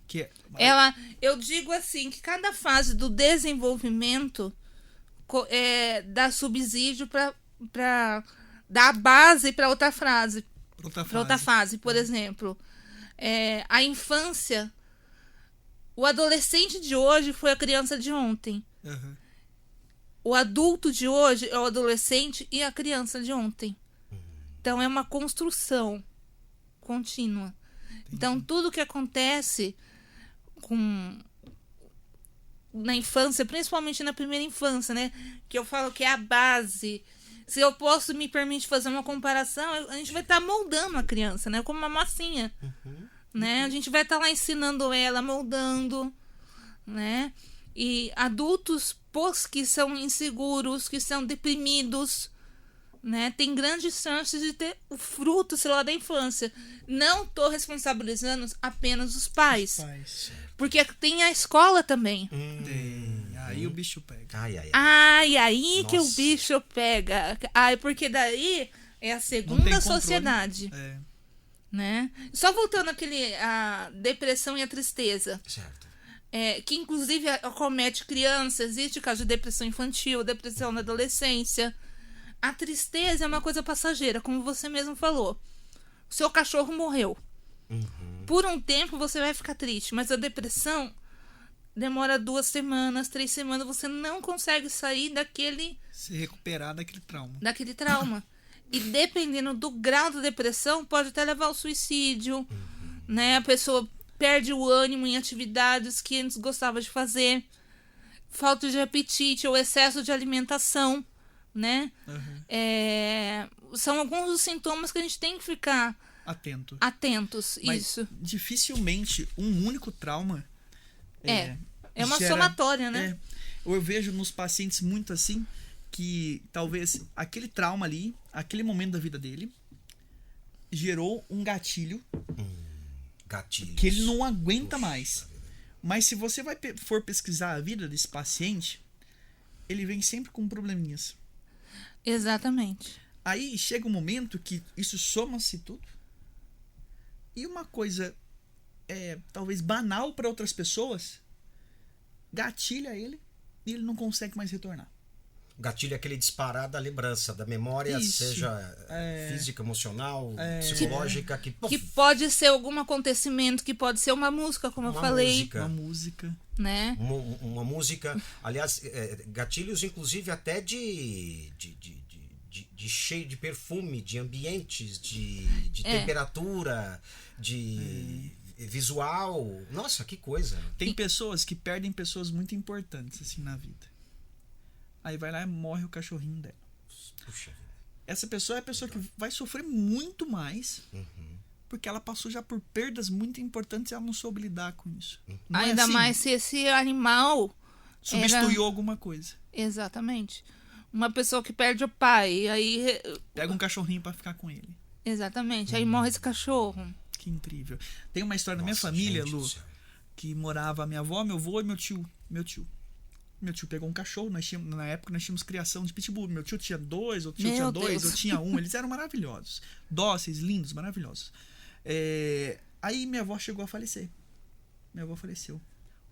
Que Eu digo assim, que cada fase do desenvolvimento dá subsídio para dar base para outra fase. Para outra fase, por exemplo. A infância, o adolescente de hoje foi a criança de ontem. Uhum. O adulto de hoje é o adolescente e a criança de ontem. Então é uma construção contínua. Então tudo que acontece na infância, principalmente na primeira infância, né? Que eu falo que é a base. Se eu posso me permitir fazer uma comparação, a gente vai estar moldando a criança, né? Como uma massinha. Né? A gente vai estar lá ensinando ela, moldando, né? E adultos que são inseguros, que são deprimidos, né? Tem grandes chances de ter o fruto, sei lá, da infância. Não estou responsabilizando apenas os pais. Porque tem a escola também. Aí o bicho pega. Aí que o bicho pega. Porque daí é a segunda sociedade. Né? Só voltando a depressão e a tristeza. Certo. Que inclusive acomete crianças. Existe caso de depressão infantil, depressão na adolescência. A tristeza é uma coisa passageira, como você mesmo falou. O seu cachorro morreu. Por um tempo você vai ficar triste, mas a depressão demora 2 semanas, 3 semanas, você não consegue sair se recuperar daquele trauma. E dependendo do grau da depressão, pode até levar ao suicídio, né? A pessoa perde o ânimo em atividades que antes gostava de fazer, falta de apetite ou excesso de alimentação, né? São alguns dos sintomas que a gente tem que ficar atentos. Mas isso. Dificilmente um único trauma é uma somatória, né? Eu vejo nos pacientes muito assim, que talvez aquele trauma ali, aquele momento da vida dele, gerou um gatilho que ele não aguenta mais. Mas se você for pesquisar a vida desse paciente, ele vem sempre com probleminhas. Exatamente. Aí chega um momento que isso soma-se tudo. E uma coisa talvez banal para outras pessoas gatilha ele e ele não consegue mais retornar. Gatilho é aquele disparar da lembrança, da memória, Isso. seja física, emocional, psicológica. Que pode ser algum acontecimento, que pode ser uma música, como eu falei. Uma música. Né? Uma música. Aliás, gatilhos inclusive até de cheiro, de perfume, de ambientes, de temperatura, de visual. Nossa, que coisa. Tem pessoas que perdem pessoas muito importantes assim na vida. Aí vai lá e morre o cachorrinho dela. Puxa. Essa pessoa é a pessoa que vai sofrer muito mais, porque ela passou já por perdas muito importantes e ela não soube lidar com isso. Ainda assim, mais se esse animal substituiu alguma coisa. Exatamente. Uma pessoa que perde o pai, aí pega um cachorrinho pra ficar com ele. Exatamente. Aí morre esse cachorro. Que incrível. Tem uma história da minha família, Lu, que morava minha avó, meu avô e meu tio. Meu tio pegou um cachorro, na época nós tínhamos criação de pitbull. Meu tio tinha 2, outro tio tinha 2, eu tinha 1. Eles eram maravilhosos. Dóceis, lindos, maravilhosos. Aí minha avó chegou a falecer. Minha avó faleceu.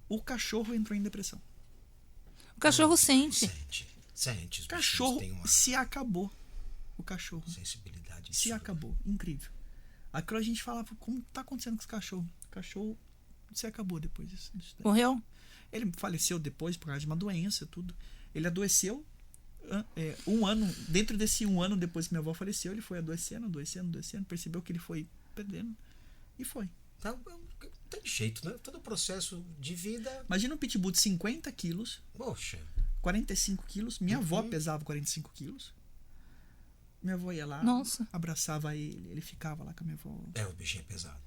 O cachorro entrou em depressão. O cachorro sente. Sente. O cachorro se acabou. O cachorro sensibilidade se acabou. Incrível. Aquilo a gente falava, como tá acontecendo com esse cachorro? O cachorro se acabou depois disso. Morreu? Ele faleceu depois por causa de uma doença, tudo. Ele adoeceu 1 ano. Dentro desse 1 ano depois que minha avó faleceu, ele foi adoecendo. Percebeu que ele foi perdendo. E foi. Não tem jeito, né? Todo o processo de vida. Imagina um pitbull de 50 quilos. Poxa. 45 quilos. Minha avó pesava 45 quilos. Minha avó ia lá, abraçava ele ficava lá com a minha avó. O bichinho é pesado.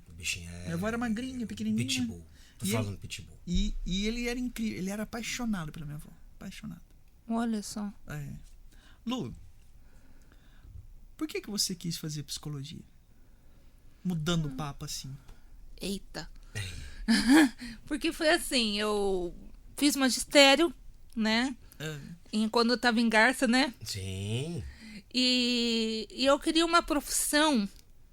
O bichinho minha avó era magrinha, pequenininha. Pitbull. Tô falando pitbull. E ele era incrível. Ele era apaixonado pela minha avó. Apaixonado. Olha só. Lu, por que você quis fazer psicologia? Mudando o papo assim. Eita. Porque foi assim, fiz magistério, né? Quando eu tava em Garça, né? Sim. E eu queria uma profissão.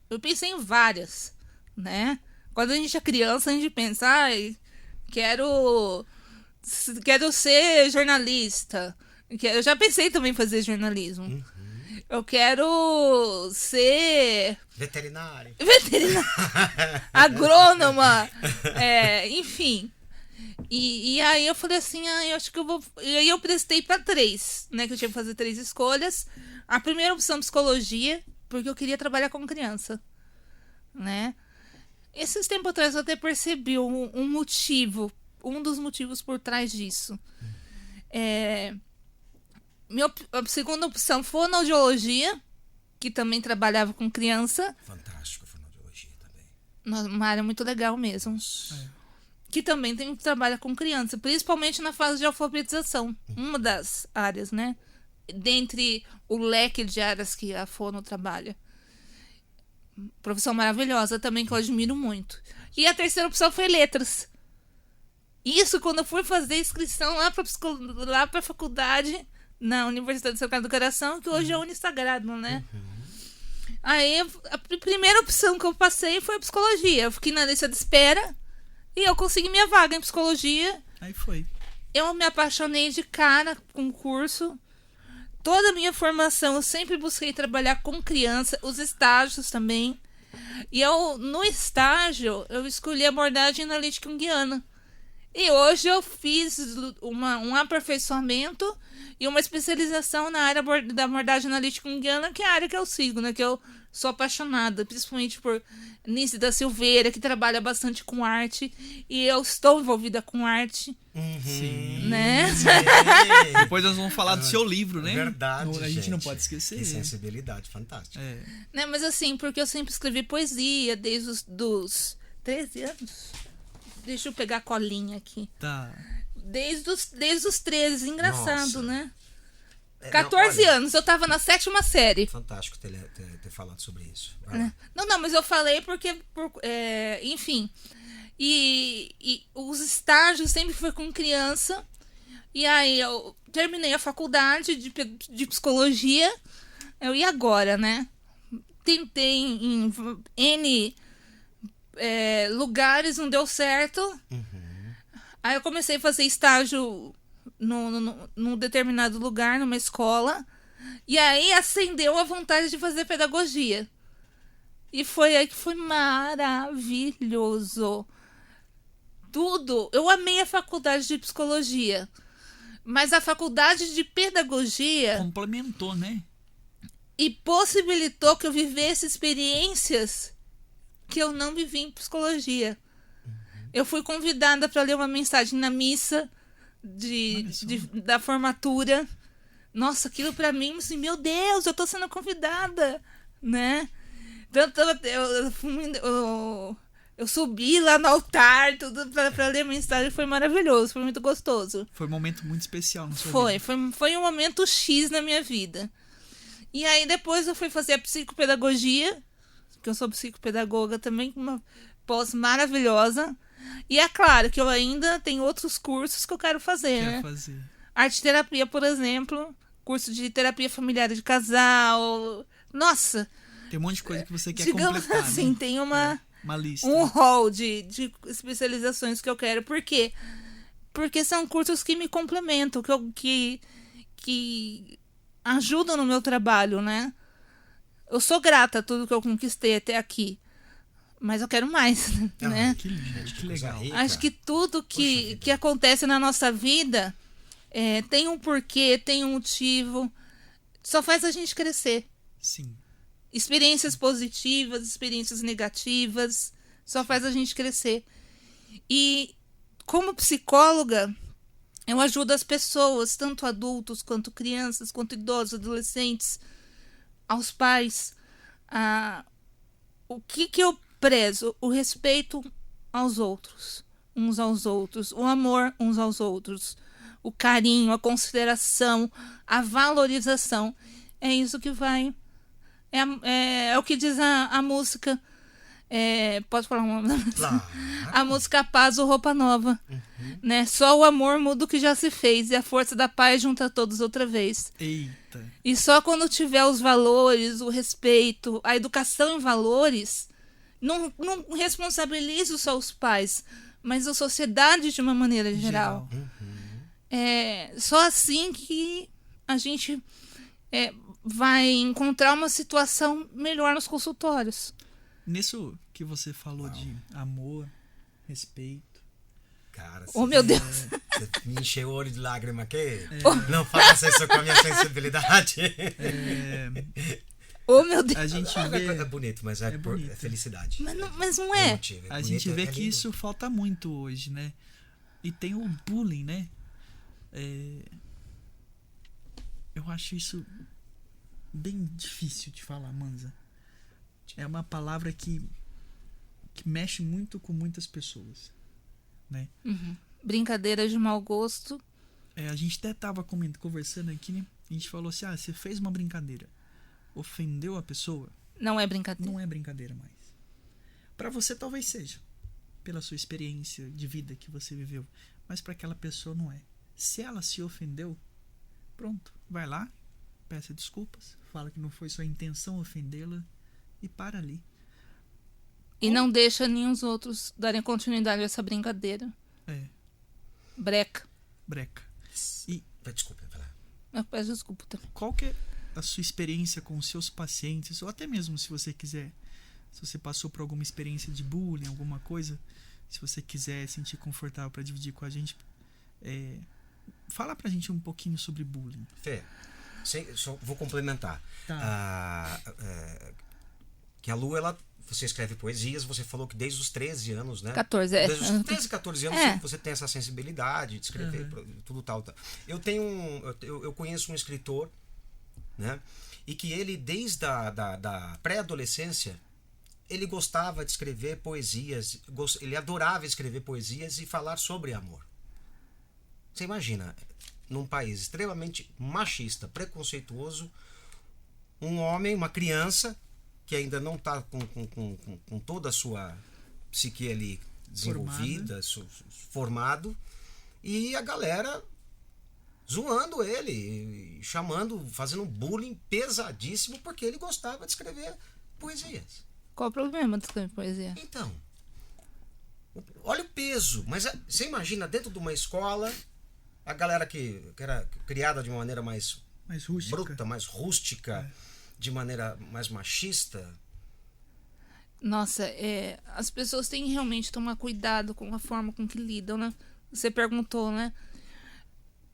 Eu pensei em várias, né? Quando a gente é criança, a gente pensa, ai, quero ser jornalista. Eu já pensei também em fazer jornalismo. Eu quero ser Veterinário. agrônoma. Enfim. E aí eu falei assim, eu acho que eu vou... E aí eu prestei para 3, né? Que eu tinha que fazer 3 escolhas. A primeira opção, psicologia, porque eu queria trabalhar com criança, né? Esses tempos atrás eu até percebi um motivo, um dos motivos por trás disso. A segunda opção, fonoaudiologia, que também trabalhava com criança. Fantástico, fonoaudiologia também. Uma área muito legal mesmo. Que também trabalha com criança, principalmente na fase de alfabetização. Uma das áreas, né? Dentre o leque de áreas que a fono trabalha. Profissão maravilhosa também, que eu admiro muito. E a terceira opção foi letras. Isso quando eu fui fazer inscrição lá para a faculdade, na Universidade Sagrado do Coração, que hoje é o Unisagrado, né? Aí a primeira opção que eu passei foi a psicologia. Eu fiquei na lista de espera e eu consegui minha vaga em psicologia. Aí foi. Eu me apaixonei de cara com o curso. Toda a minha formação eu sempre busquei trabalhar com criança, os estágios também. E no estágio, eu escolhi a abordagem analítica junguiana. E hoje eu fiz um aperfeiçoamento e uma especialização na área da abordagem analítica junguiana, que é a área que eu sigo, né? Que eu sou apaixonada, principalmente por Nice da Silveira, que trabalha bastante com arte. E eu estou envolvida com arte. Sim. Né? Depois nós vamos falar do seu livro, né? Verdade, A gente não pode esquecer. Que sensibilidade, fantástica. Né, mas assim, porque eu sempre escrevi poesia desde os 13 anos. Deixa eu pegar a colinha aqui. Tá. Desde os 13, engraçado, Nossa. né? 14 anos, eu tava na 7ª série. Fantástico ter falado sobre isso. Não, mas eu falei porque, enfim. E os estágios sempre foi com criança. E aí eu terminei a faculdade de psicologia. E agora, né? Tentei em N lugares, não deu certo. Aí eu comecei a fazer estágio num determinado lugar, numa escola. E aí acendeu a vontade de fazer pedagogia. E foi aí que foi maravilhoso. Tudo. Eu amei a faculdade de psicologia. Mas a faculdade de pedagogia Complementou, né? e possibilitou que eu vivesse experiências que eu não vivi em psicologia. Eu fui convidada para ler uma mensagem na missa da formatura. Nossa, aquilo para mim, assim, meu Deus, eu tô sendo convidada, né? Tanto eu subi lá no altar, tudo para ler a mensagem, foi maravilhoso, foi muito gostoso. Foi um momento muito especial na sua vida. Foi um momento X na minha vida. E aí depois eu fui fazer a psicopedagogia, que eu sou psicopedagoga também, com uma pós maravilhosa. E é claro que eu ainda tenho outros cursos que eu quero fazer, né? Arte-terapia, por exemplo, curso de terapia familiar de casal. Nossa! Tem um monte de coisa que você quer digamos completar, assim, né? tem uma lista. Um hall de especializações que eu quero. Por quê? Porque são cursos que me complementam, que ajudam no meu trabalho, né? Eu sou grata a tudo que eu conquistei até aqui. Mas eu quero mais, né? Que lindo, que legal. Acho que tudo que acontece na nossa vida tem um porquê, tem um motivo. Só faz a gente crescer. Sim. Experiências positivas, experiências negativas, só faz a gente crescer. E como psicóloga, eu ajudo as pessoas, tanto adultos, quanto crianças, quanto idosos, adolescentes, aos pais. O que eu prezo? O respeito aos outros, uns aos outros, o amor uns aos outros, o carinho, a consideração, a valorização. É isso que vai... É o que diz a música. Pode falar uma música? Claro. A música Paz ou Roupa Nova. Né? Só o amor muda o que já se fez, e a força da paz junta todos outra vez. Eita. E só quando tiver os valores, o respeito, a educação em valores, não responsabilizo só os pais, mas a sociedade de uma maneira geral. Só assim que a gente vai encontrar uma situação melhor nos consultórios. Nisso que você falou de amor, respeito. Cara, Oh, meu Deus. você me encheu o olho de lágrima aqui. Não faça isso com a minha sensibilidade. Oh, meu Deus. A gente vê. É bonito, mas é bonito. felicidade. Mas não é. Emotivo, A bonito, gente vê é que lindo. isso falta muito hoje, né? E tem o bullying, né? Eu acho isso bem difícil de falar, Manza. É uma palavra que mexe muito com muitas pessoas, né? Brincadeiras de mau gosto. A gente até tava conversando aqui, né? A gente falou assim, você fez uma brincadeira, ofendeu a pessoa, Não é brincadeira. não é brincadeira mais. Pra você talvez seja, pela sua experiência de vida que você viveu, mas pra aquela pessoa não é. Se ela se ofendeu, pronto, vai lá, peça desculpas, fala que não foi sua intenção ofendê-la e para ali. E não deixa nem os outros darem continuidade a essa brincadeira. Breca. Breca. Desculpa, vai lá. Eu peço desculpa também. Qual que é a sua experiência com os seus pacientes, ou até mesmo se você quiser, se você passou por alguma experiência de bullying, alguma coisa, se você quiser sentir confortável para dividir com a gente, fala pra gente um pouquinho sobre bullying. Fê, só vou complementar. Tá. Que a Lu, você escreve poesias, você falou que desde os 13 anos, né? 14, Desde os 13, 14 anos você tem essa sensibilidade de escrever tudo tal. Eu conheço um escritor, né? E que ele, desde da pré-adolescência, ele gostava de escrever poesias, ele adorava escrever poesias e falar sobre amor. Você imagina, num país extremamente machista, preconceituoso, um homem, uma criança que ainda não está com toda a sua psique ali desenvolvida, formado, e a galera zoando ele, chamando, fazendo um bullying pesadíssimo porque ele gostava de escrever poesias. Qual o problema de escrever poesia? Então, olha o peso. Mas você imagina dentro de uma escola, a galera que era criada de uma maneira mais rústica, bruta, mais rústica, de maneira mais machista. Nossa, as pessoas têm que realmente tomar cuidado com a forma com que lidam, né? Você perguntou, né?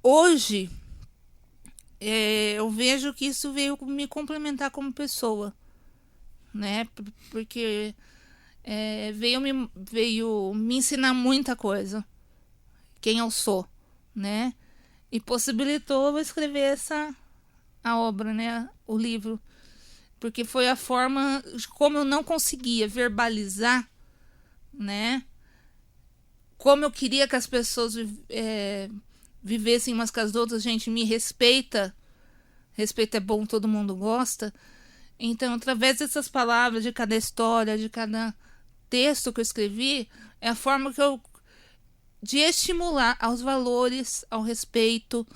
Hoje, eu vejo que isso veio me complementar como pessoa, né? Porque veio me ensinar muita coisa, quem eu sou, né? E possibilitou eu escrever a obra, né? O livro. Porque foi a forma como eu não conseguia verbalizar, né? Como eu queria que as pessoas vivessem umas com as outras. Gente, me respeita. Respeito é bom, todo mundo gosta. Então, através dessas palavras, de cada história, de cada texto que eu escrevi, é a forma de estimular aos valores, ao respeito,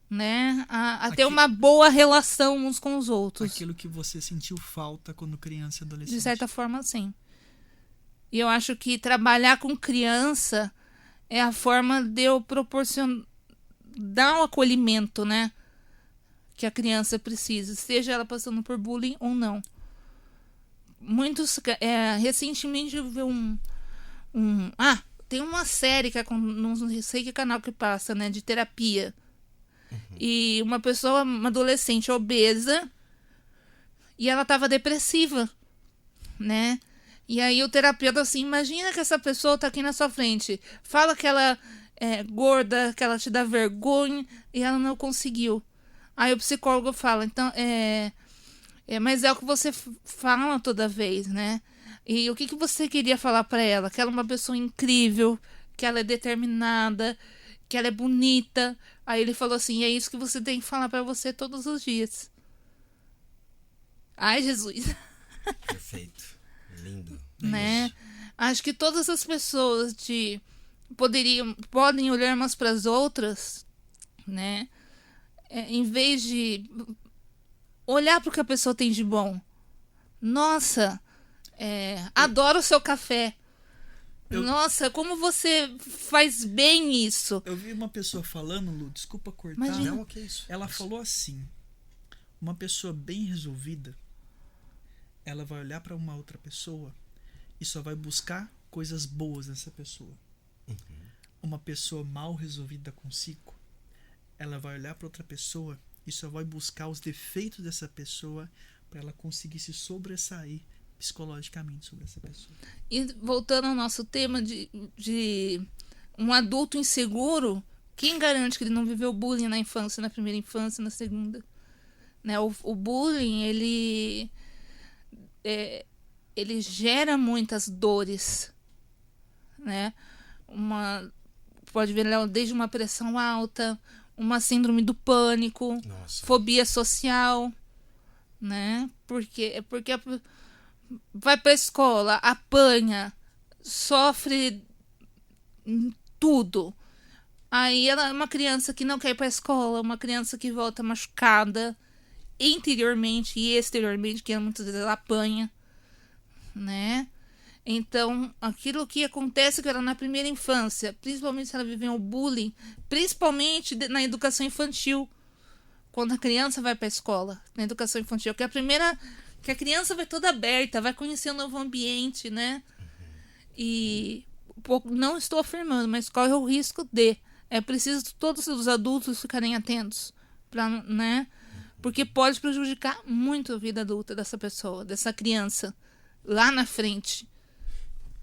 né? A ter uma boa relação uns com os outros. Aquilo que você sentiu falta quando criança e adolescente. De certa forma, sim. E eu acho que trabalhar com criança é a forma de eu proporcionar, dar o acolhimento, né? Que a criança precisa, seja ela passando por bullying ou não. Recentemente eu vi tem uma série que não sei que canal que passa, né? De terapia. E uma pessoa, uma adolescente obesa, e ela tava depressiva, né? E aí o terapeuta assim, imagina que essa pessoa tá aqui na sua frente, fala que ela é gorda, que ela te dá vergonha, e ela não conseguiu. Aí o psicólogo fala, então, mas é o que você fala toda vez, né? E o que você queria falar pra ela? Que ela é uma pessoa incrível, que ela é determinada, que ela é bonita. Aí ele falou assim, é isso que você tem que falar pra você todos os dias. Ai, Jesus. Perfeito. Lindo. Né? Acho que todas as pessoas podem olhar umas para as outras, né? Em vez de olhar para o que a pessoa tem de bom. Nossa, adoro o seu café. Nossa, como você faz bem isso. Eu vi uma pessoa falando, Lu, desculpa cortar. Imagina. Não, que isso? Ela falou assim: uma pessoa bem resolvida, ela vai olhar para uma outra pessoa e só vai buscar coisas boas nessa pessoa. Uma pessoa mal resolvida consigo, ela vai olhar para outra pessoa e só vai buscar os defeitos dessa pessoa para ela conseguir se sobressair psicologicamente sobre essa pessoa. E voltando ao nosso tema de um adulto inseguro, quem garante que ele não viveu bullying na infância, na primeira infância, na segunda? Né? O bullying, ele gera muitas dores, né? Pode ver desde uma pressão alta, uma síndrome do pânico, Nossa. fobia social, né? Porque vai pra escola, apanha, sofre tudo. Aí ela é uma criança que não quer ir pra escola, uma criança que volta machucada interiormente e exteriormente, que muitas vezes ela apanha, né? Então, aquilo que acontece com ela na primeira infância, principalmente se ela viveu o bullying, principalmente na educação infantil, quando a criança vai para a escola, na educação infantil, que a criança vai toda aberta, vai conhecer um novo ambiente, né? E não estou afirmando, mas corre o risco é preciso todos os adultos ficarem atentos, né? Porque pode prejudicar muito a vida adulta dessa pessoa, dessa criança, lá na frente.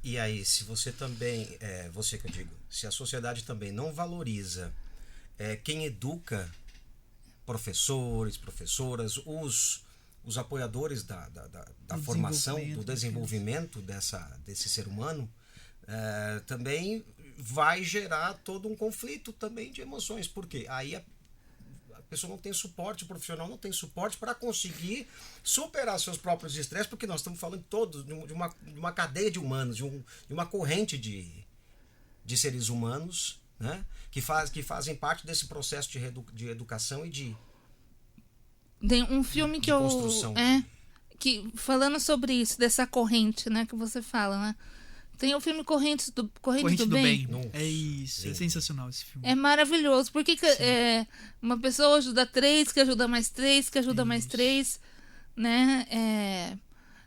E aí, se você também, você que eu digo, se a sociedade também não valoriza quem educa, professores, professoras, os apoiadores da formação, do desenvolvimento desse ser humano, também vai gerar todo um conflito também de emoções, porque aí a pessoa não tem suporte, o profissional não tem suporte para conseguir superar seus próprios estresses, porque nós estamos falando todos de uma cadeia de humanos, de uma corrente de seres humanos, né, que fazem parte desse processo de educação e de tem um filme que construção. Que falando sobre isso, dessa corrente, né, que você fala, né? Tem o filme Corrente do Bem. É isso, é sensacional esse filme. É maravilhoso. Porque uma pessoa ajuda 3, que ajuda mais 3, que ajuda mais 3, né?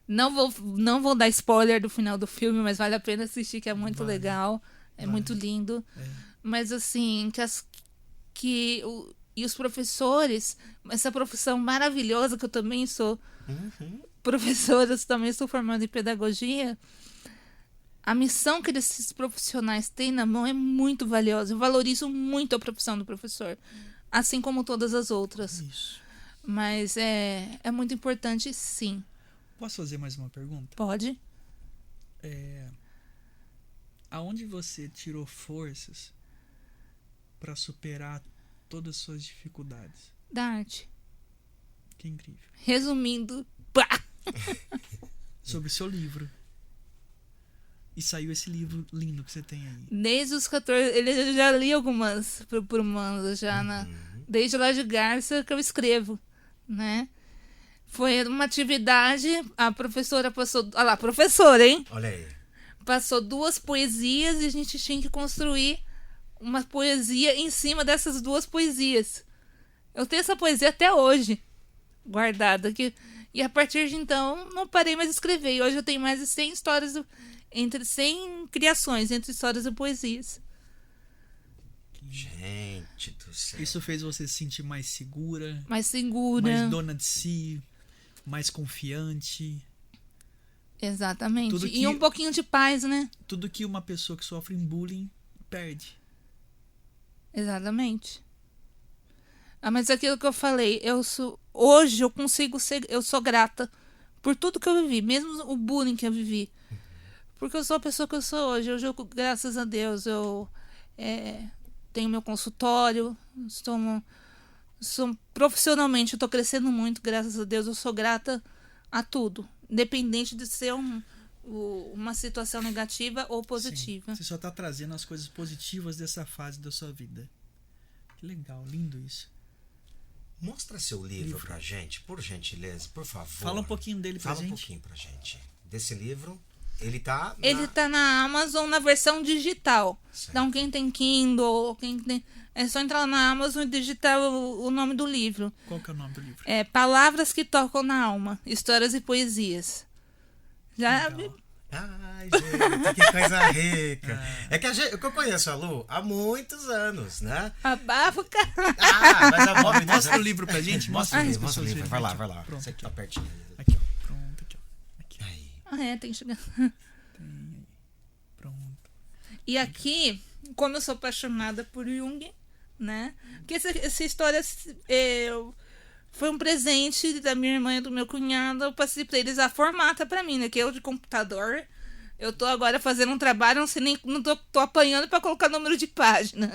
Não vou dar spoiler do final do filme, mas vale a pena assistir, que é muito legal. Muito lindo. Mas assim, e os professores, essa profissão maravilhosa, que eu também sou professora, também sou formada em pedagogia. A missão que esses profissionais têm na mão é muito valiosa. Eu valorizo muito a profissão do professor, assim como todas as outras. Isso. Mas é muito importante, sim. Posso fazer mais uma pergunta? Pode. Aonde você tirou forças para superar todas as suas dificuldades? Da arte. Que incrível. Resumindo, pá! Sobre o seu livro. E saiu esse livro lindo que você tem aí. Desde os 14... Ele já li algumas por humanos, desde lá de Garça que eu escrevo, né? Foi uma atividade, a professora passou... Olha lá, professora, hein? Olha aí. Passou 2 poesias e a gente tinha que construir uma poesia em cima dessas 2 poesias. Eu tenho essa poesia até hoje, guardada aqui. E a partir de então, não parei mais de escrever. E hoje eu tenho mais de 100 histórias... 100 criações entre histórias e poesias. Gente do céu. Isso fez você se sentir mais segura, Mais segura. mais dona de si, mais confiante. Exatamente. E um pouquinho de paz, né? Tudo que uma pessoa que sofre bullying perde. Exatamente. Mas aquilo que eu falei, hoje eu consigo ser, eu sou grata por tudo que eu vivi, mesmo o bullying que eu vivi. Porque eu sou a pessoa que eu sou hoje. Hoje, graças a Deus, eu tenho meu consultório, profissionalmente, eu estou crescendo muito, graças a Deus. Eu sou grata a tudo, independente de ser uma situação negativa ou positiva. Sim. Você só tá trazendo as coisas positivas dessa fase da sua vida. Que legal, lindo isso. Mostra seu livro pra gente, por gentileza, por favor. Fala um pouquinho dele pra gente. Fala um pouquinho pra gente. Desse livro, ele tá... Ele tá na Amazon na versão digital. Certo. Então quem tem Kindle, quem tem... É só entrar na Amazon e digitar o nome do livro. Qual que é o nome do livro? É Palavras que Tocam na Alma, Histórias e Poesias. Já... Legal. Ai, gente, que coisa rica. É que eu conheço a Lu há muitos anos, né? Abafa, cara. Mas a Bob Mostra o livro pra gente. Mostra o livro, para as mostra o pessoas livro. verem. Vai lá, Aqui, vai ó. lá. Pronto, Você que tá aqui, ó. pertinho. Aqui, ó. Pronto, aqui, ó. Aqui. Aí. Ah, é, tem que chegar. Pronto. E aqui, como eu sou apaixonada por Jung, né? Porque essa história foi um presente da minha irmã e do meu cunhado. Eu passei pra eles a formata pra mim, né? Que eu de computador. Eu tô agora fazendo um trabalho, não tô apanhando pra colocar número de página,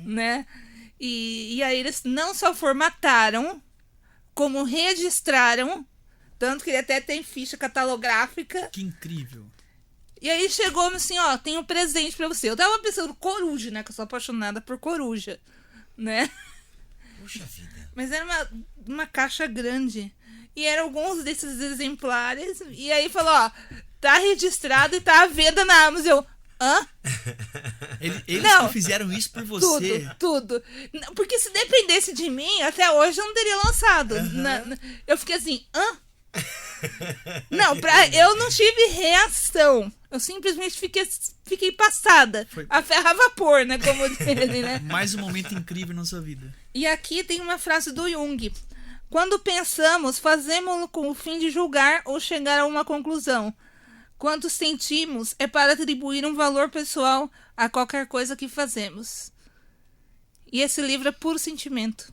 né? E aí eles não só formataram, como registraram. Tanto que ele até tem ficha catalográfica. Que incrível. E aí chegou assim, ó, tem um presente pra você. Eu tava pensando coruja, né? Que eu sou apaixonada por coruja, né? Puxa vida. Mas era uma caixa grande. E eram alguns desses exemplares. E aí falou, ó, tá registrado e tá à venda na Amazon. Eu, hã? Eles Não. que fizeram isso por você. Tudo. Não, porque se dependesse de mim, até hoje eu não teria lançado. Eu fiquei assim, hã? Não, eu não tive reação. Eu simplesmente fiquei passada. Foi. A ferro a vapor, né? Como dele, né? Mais um momento incrível na sua vida. E aqui tem uma frase do Jung. Quando pensamos, fazemos-lo com o fim de julgar ou chegar a uma conclusão. Quando sentimos, é para atribuir um valor pessoal a qualquer coisa que fazemos. E esse livro é puro sentimento.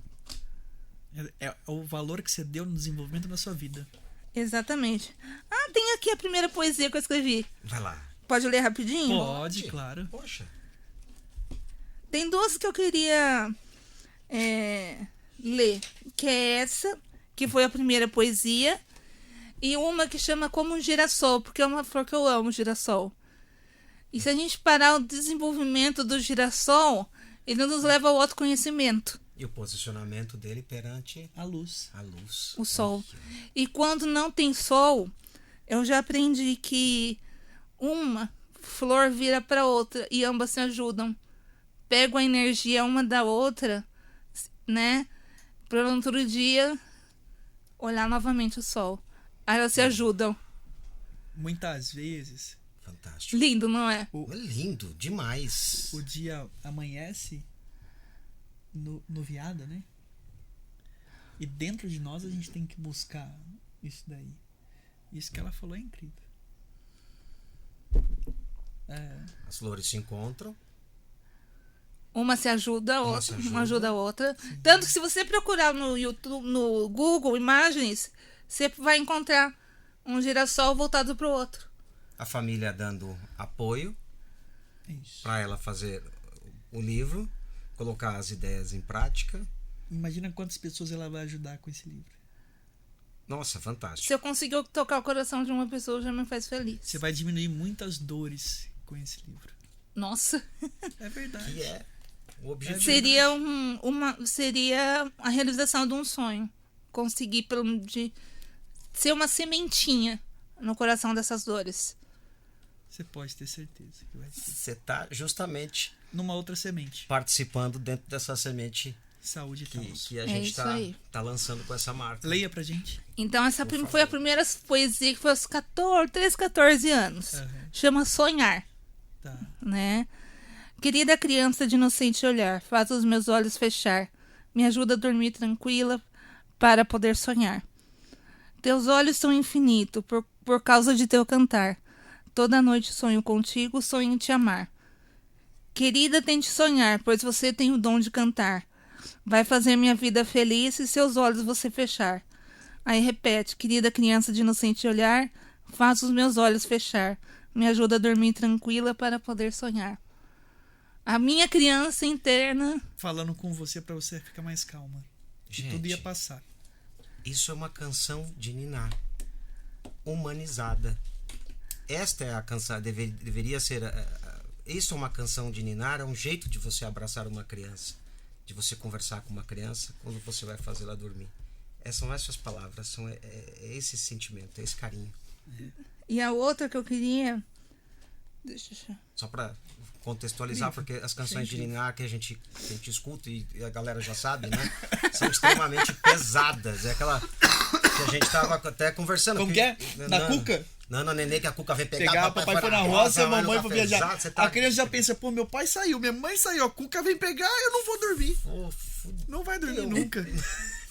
É o valor que você deu no desenvolvimento da sua vida. Exatamente. Ah, tem aqui a primeira poesia que eu escrevi. Vai lá. Pode ler rapidinho? Pode, claro. Poxa. Tem duas que eu queria ler. Que é essa, que foi a primeira poesia. E uma que chama Como um Girassol, porque é uma flor que eu amo, girassol. E se a gente parar o desenvolvimento do girassol, ele nos leva ao autoconhecimento. E o posicionamento dele perante A luz. a luz. O sol. E quando não tem sol, eu já aprendi que uma flor vira para outra e ambas se ajudam. Pegam a energia uma da outra, né? Para no outro dia olhar novamente o sol. Aí elas se ajudam. Muitas vezes Fantástico. Lindo, não é? É lindo demais. o dia amanhece no viada, né? E dentro de nós a gente tem que buscar isso daí. Isso que ela falou é incrível. As flores se encontram. Uma se ajuda a Uma outra, se ajuda. uma ajuda a outra. Tanto que se você procurar no YouTube, no Google Imagens, você vai encontrar um girassol voltado para o outro. A família dando apoio É isso. para ela fazer o livro, colocar as ideias em prática. Imagina quantas pessoas ela vai ajudar com esse livro. Nossa, fantástico. Se eu conseguir tocar o coração de uma pessoa, já me faz feliz. Você vai diminuir muitas dores com esse livro. Nossa. É verdade. Que é o objetivo. Seria a realização de um sonho. Conseguir de ser uma sementinha no coração dessas dores. Você pode ter certeza que vai ser. Você está justamente Numa outra semente. participando dentro dessa semente Saúde e que tal. a É gente isso aí. tá lançando com essa marca. Leia pra gente. Então, essa Por foi a favor. primeira poesia que foi aos 14 anos. Aham. Chama Sonhar, Tá. né? Querida criança de inocente olhar, faz os meus olhos fechar. Me ajuda a dormir tranquila para poder sonhar. Teus olhos são infinitos por causa de teu cantar. Toda noite sonho contigo, sonho em te amar. Querida, tente sonhar, pois você tem o dom de cantar. Vai fazer minha vida feliz se seus olhos você fechar. Aí repete, querida criança de inocente olhar, faz os meus olhos fechar. Me ajuda a dormir tranquila para poder sonhar. A minha criança interna... Falando com você pra você ficar mais calma. Que tudo ia Gente, passar. isso é uma canção de ninar humanizada. esta é a canção, deveria ser... Isso é uma canção de ninar, é um jeito de você abraçar uma criança, de você conversar com uma criança quando você vai fazer ela dormir. São essas palavras, é esse sentimento, é esse carinho. E a outra que eu queria... Só para contextualizar, porque as canções de ninar que a gente escuta e a galera já sabe, né? São extremamente pesadas. É aquela que a gente tava até conversando. Como que é? Na Cuca? Nana Nenê, que a Cuca vem pegar, papai foi na roça, mamãe foi viajar. Tá... A criança já pensa, pô, meu pai saiu, minha mãe saiu, a Cuca vem pegar, eu não vou dormir. Não vai dormir nunca.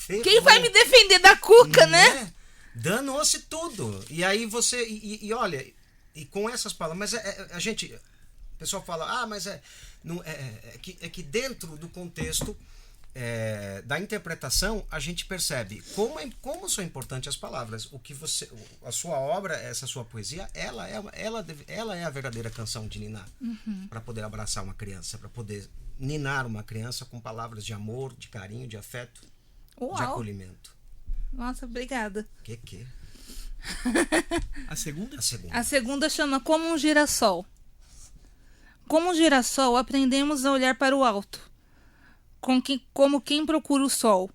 Quem vai me defender da Cuca, né? Danou-se tudo. E aí você... E olha, e com essas palavras... Mas a gente... O pessoal fala, mas que dentro do contexto da interpretação a gente percebe como são importantes as palavras. O que a sua obra, essa sua poesia, ela é a verdadeira canção de ninar. Para poder abraçar uma criança, para poder ninar uma criança com palavras de amor, de carinho, de afeto, de acolhimento. Nossa, obrigada. Que? A segunda? A segunda chama Como um Girassol. Como um girassol, aprendemos a olhar para o alto, como quem procura o sol,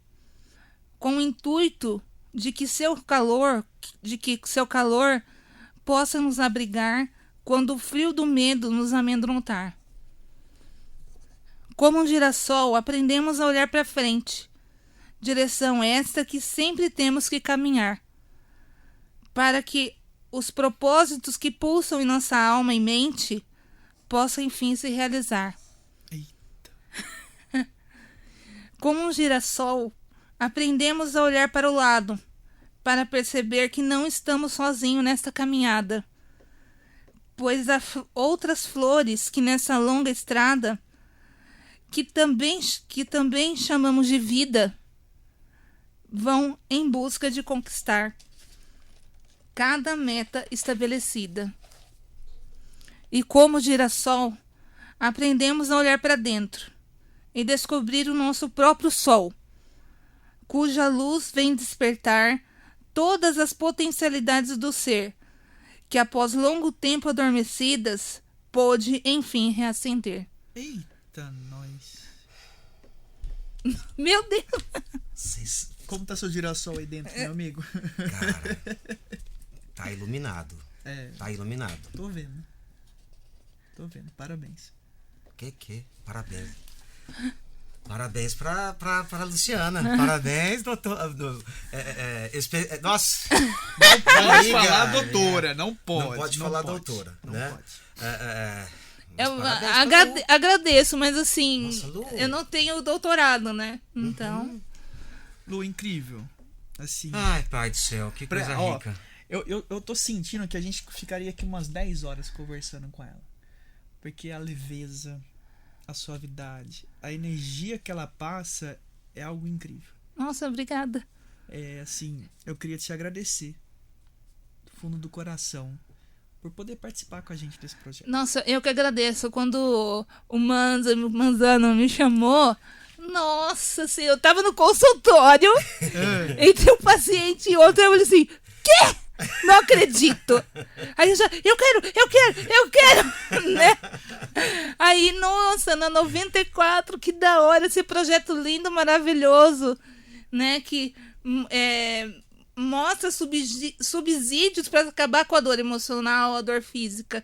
com o intuito de que seu calor possa nos abrigar quando o frio do medo nos amedrontar. Como um girassol, aprendemos a olhar para frente, direção esta que sempre temos que caminhar, para que os propósitos que pulsam em nossa alma e mente possa enfim se realizar. Eita. Como um girassol, aprendemos a olhar para o lado, para perceber que não estamos sozinhos nesta caminhada, pois há outras flores que nessa longa estrada, que também chamamos de vida, vão em busca de conquistar cada meta estabelecida. E como girassol, aprendemos a olhar para dentro e descobrir o nosso próprio sol, cuja luz vem despertar todas as potencialidades do ser, que após longo tempo adormecidas, pôde enfim reacender. Eita, nós. Meu Deus! Como tá seu girassol aí dentro, meu amigo? Cara, tá iluminado. Tá iluminado. Tô vendo, parabéns. Parabéns. Parabéns pra Luciana. Parabéns, doutor. Nossa! Não pode falar doutora, não pode. Não pode falar doutora, né? Eu agradeço, mas assim, nossa, eu não tenho doutorado, né? Então... Lu, incrível. Assim. Ai, pai do céu, que coisa rica. Eu tô sentindo que a gente ficaria aqui umas 10 horas conversando com ela. Porque a leveza, a suavidade, a energia que ela passa é algo incrível. Nossa, obrigada. Assim, eu queria te agradecer do fundo do coração por poder participar com a gente desse projeto. Nossa, eu que agradeço. Quando o Manzano me chamou, nossa senhora, eu tava no consultório entre um paciente e outro, eu falei assim, quê? Não acredito. Aí eu quero, né? Aí, nossa, na 94, que da hora esse projeto lindo, maravilhoso, né? Que mostra subsídios para acabar com a dor emocional, a dor física.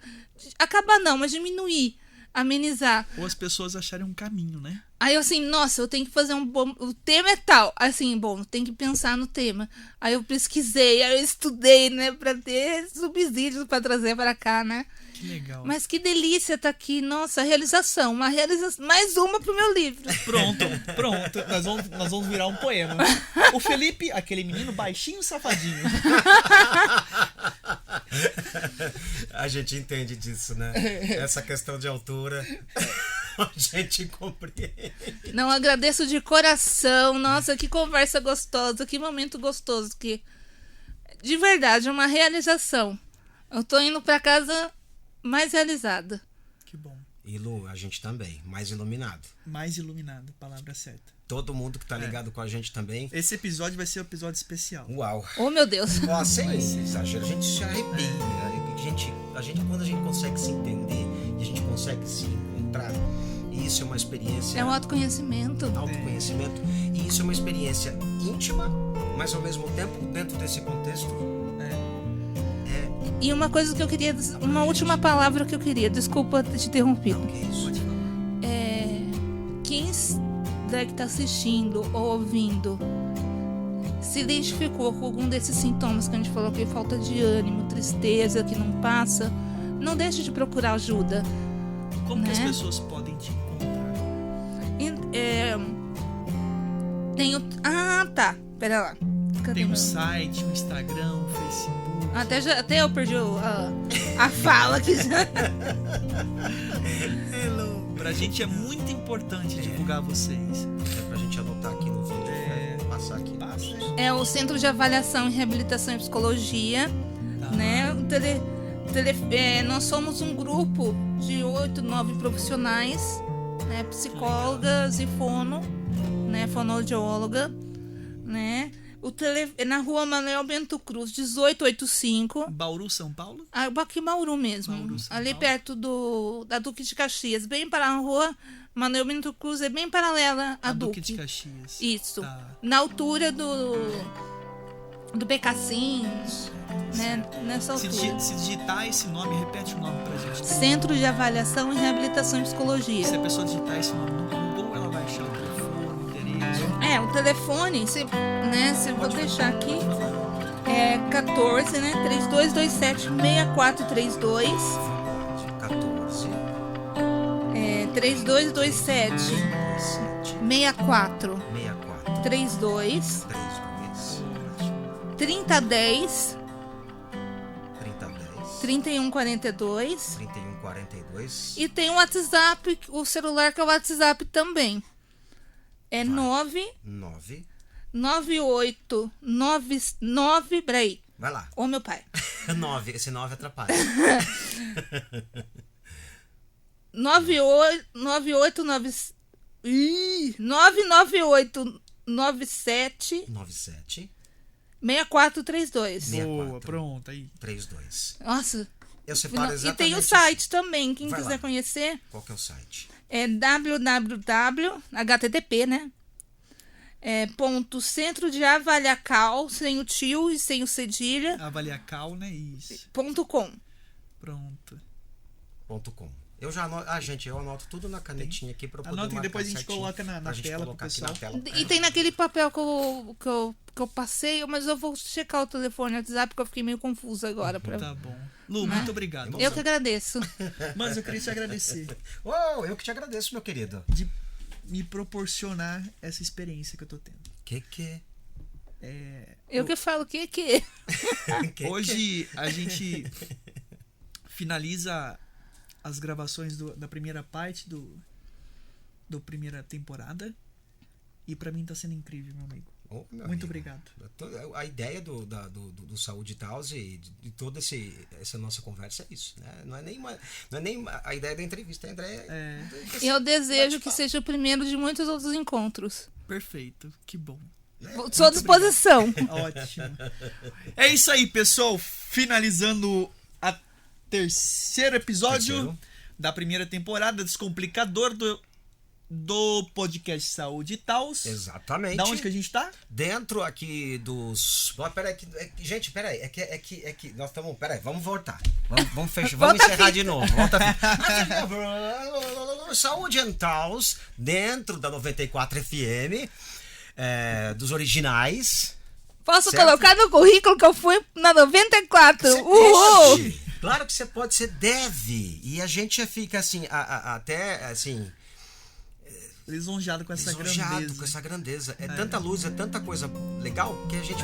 Acabar não, mas diminuir, amenizar. Ou as pessoas acharem um caminho, né? Aí eu assim, nossa, eu tenho que fazer o tema é tal. Assim, bom, tem que pensar no tema. Aí eu pesquisei, aí eu estudei, né, pra ter subsídios pra trazer pra cá, né? Que legal. Mas que delícia tá aqui, nossa, realização. Mais uma pro meu livro. Pronto. Nós vamos virar um poema. O Felipe, aquele menino baixinho safadinho. A gente entende disso, né? Essa questão de altura, a gente compreende. Não, agradeço de coração. Nossa, que conversa gostosa, que momento gostoso. Que, de verdade, é uma realização. Eu tô indo pra casa mais realizada. Que bom. E Lu, a gente também, mais iluminado. Mais iluminado, palavra certa. Todo mundo que tá ligado com a gente também. Esse episódio vai ser um episódio especial. Uau. Oh, meu Deus. Ó, sem exagero, a gente se arrepia. quando a gente consegue se entender e a gente consegue se encontrar, e isso é uma experiência... É um autoconhecimento. Autoconhecimento. E isso é uma experiência íntima, mas ao mesmo tempo, dentro desse contexto... E uma coisa que eu queria... Uma última palavra que eu queria. Desculpa te interromper. Não, que isso? Quem que tá assistindo ou ouvindo se identificou com algum desses sintomas que a gente falou aqui, falta de ânimo, tristeza que não passa, não deixe de procurar ajuda. Como que as né? pessoas podem te encontrar? Tem o... Ah, tá. Pera lá. Cadê Tem um meu... site, um Instagram, um Facebook. Até eu perdi a fala aqui já. Pra gente é muito importante divulgar vocês. É pra gente anotar aqui no vídeo, passar aqui. É o Centro de Avaliação e Reabilitação em Psicologia, né? Nós somos um grupo de 8, 9 profissionais, né? Psicólogas e fonoaudióloga, né? Na rua Manuel Bento Cruz, 1885. Bauru, São Paulo? Aqui em Bauru mesmo. Bauru, São ali Paulo. perto da Duque de Caxias. Bem para a rua Manuel Bento Cruz, é bem paralela à A Duque. Duque de Caxias. Isso. Tá. Na altura do Becassim, né? Nessa Se altura. digitar esse nome, repete o nome pra gente. Centro de Avaliação e Reabilitação em Psicologia. Se a pessoa digitar esse nome no Google, ela vai achar o telefone, o endereço. O telefone, se eu vou deixar aqui, é 14, né? 3227-6432. 14, 3227 64 64, 32 32, 3010 3010, 3142. 3142. E tem o WhatsApp, o celular que é o WhatsApp também. É 99899. Peraí. Vai lá. Ô, meu pai. 9, esse 9 atrapalha. 99897 97 6432. 64. Boa, pronto, aí. 32. Nossa. Eu separo E exatamente. tem o site também, quem Vai quiser lá. conhecer. Qual que é o site? É www.http, né? Centro de avaliacal, sem o tio e sem o cedilha, Avaliacal, né? Isso. .com. Pronto. .com. Eu já anoto. Gente, eu anoto tudo na canetinha aqui pra eu poder Anota e marcar depois a gente certinho, coloca na pra gente tela pro colocar aqui pessoal. na tela. E tem naquele papel que eu passei, mas eu vou checar o telefone, o WhatsApp, porque eu fiquei meio confusa agora. Tá bom. Lu, muito obrigado. Eu que agradeço. Mas eu queria te agradecer Oh, eu que te agradeço, meu querido. de me proporcionar essa experiência que eu tô tendo. Que? Eu que falo que. Hoje a gente finaliza as gravações da primeira parte do primeira temporada. E pra mim tá sendo incrível, meu amigo. Oh, meu Muito amigo. obrigado. A ideia do Saúde Taos e de toda essa nossa conversa é isso, né? Não é nem a ideia da entrevista, a ideia E eu desejo que seja o primeiro de muitos outros encontros. Perfeito, que bom. Sou à disposição. Ótimo. É isso aí, pessoal. Finalizando a terceiro episódio da primeira temporada, Descomplicador do podcast Saúde Taos. Exatamente. Da onde que a gente tá? Dentro aqui dos... Peraí, gente, peraí. É que nós estamos... Peraí, vamos voltar. Vamos fechar. Vamos encerrar de novo. Volta a fita. Saúde Taos, dentro da 94 FM, dos originais. Posso Certo? colocar no currículo que eu fui na 94. Você Uhul! pode. Claro que você pode, você deve. E a gente fica assim, até assim... Lisonjeado com essa lisonjeado grandeza. com essa grandeza. É tanta luz, é tanta coisa legal que a gente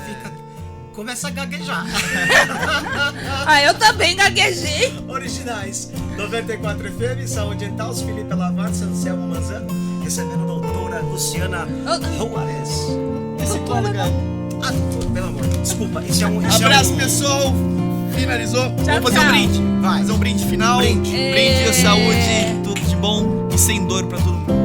começa a gaguejar. Eu também gaguejei. Originais 94 FM, Saúde Dental, Felipe Lavato, Anselmo Manzano, recebendo a doutora Luciana Juarez. Psicóloga. Pelo amor, desculpa, isso é um... Abraço, pessoal. Finalizou. Vamos fazer tchau. um brinde. Vai. Fazer um brinde final. Brinde. Brinde, saúde, tudo de bom e sem dor pra todo mundo.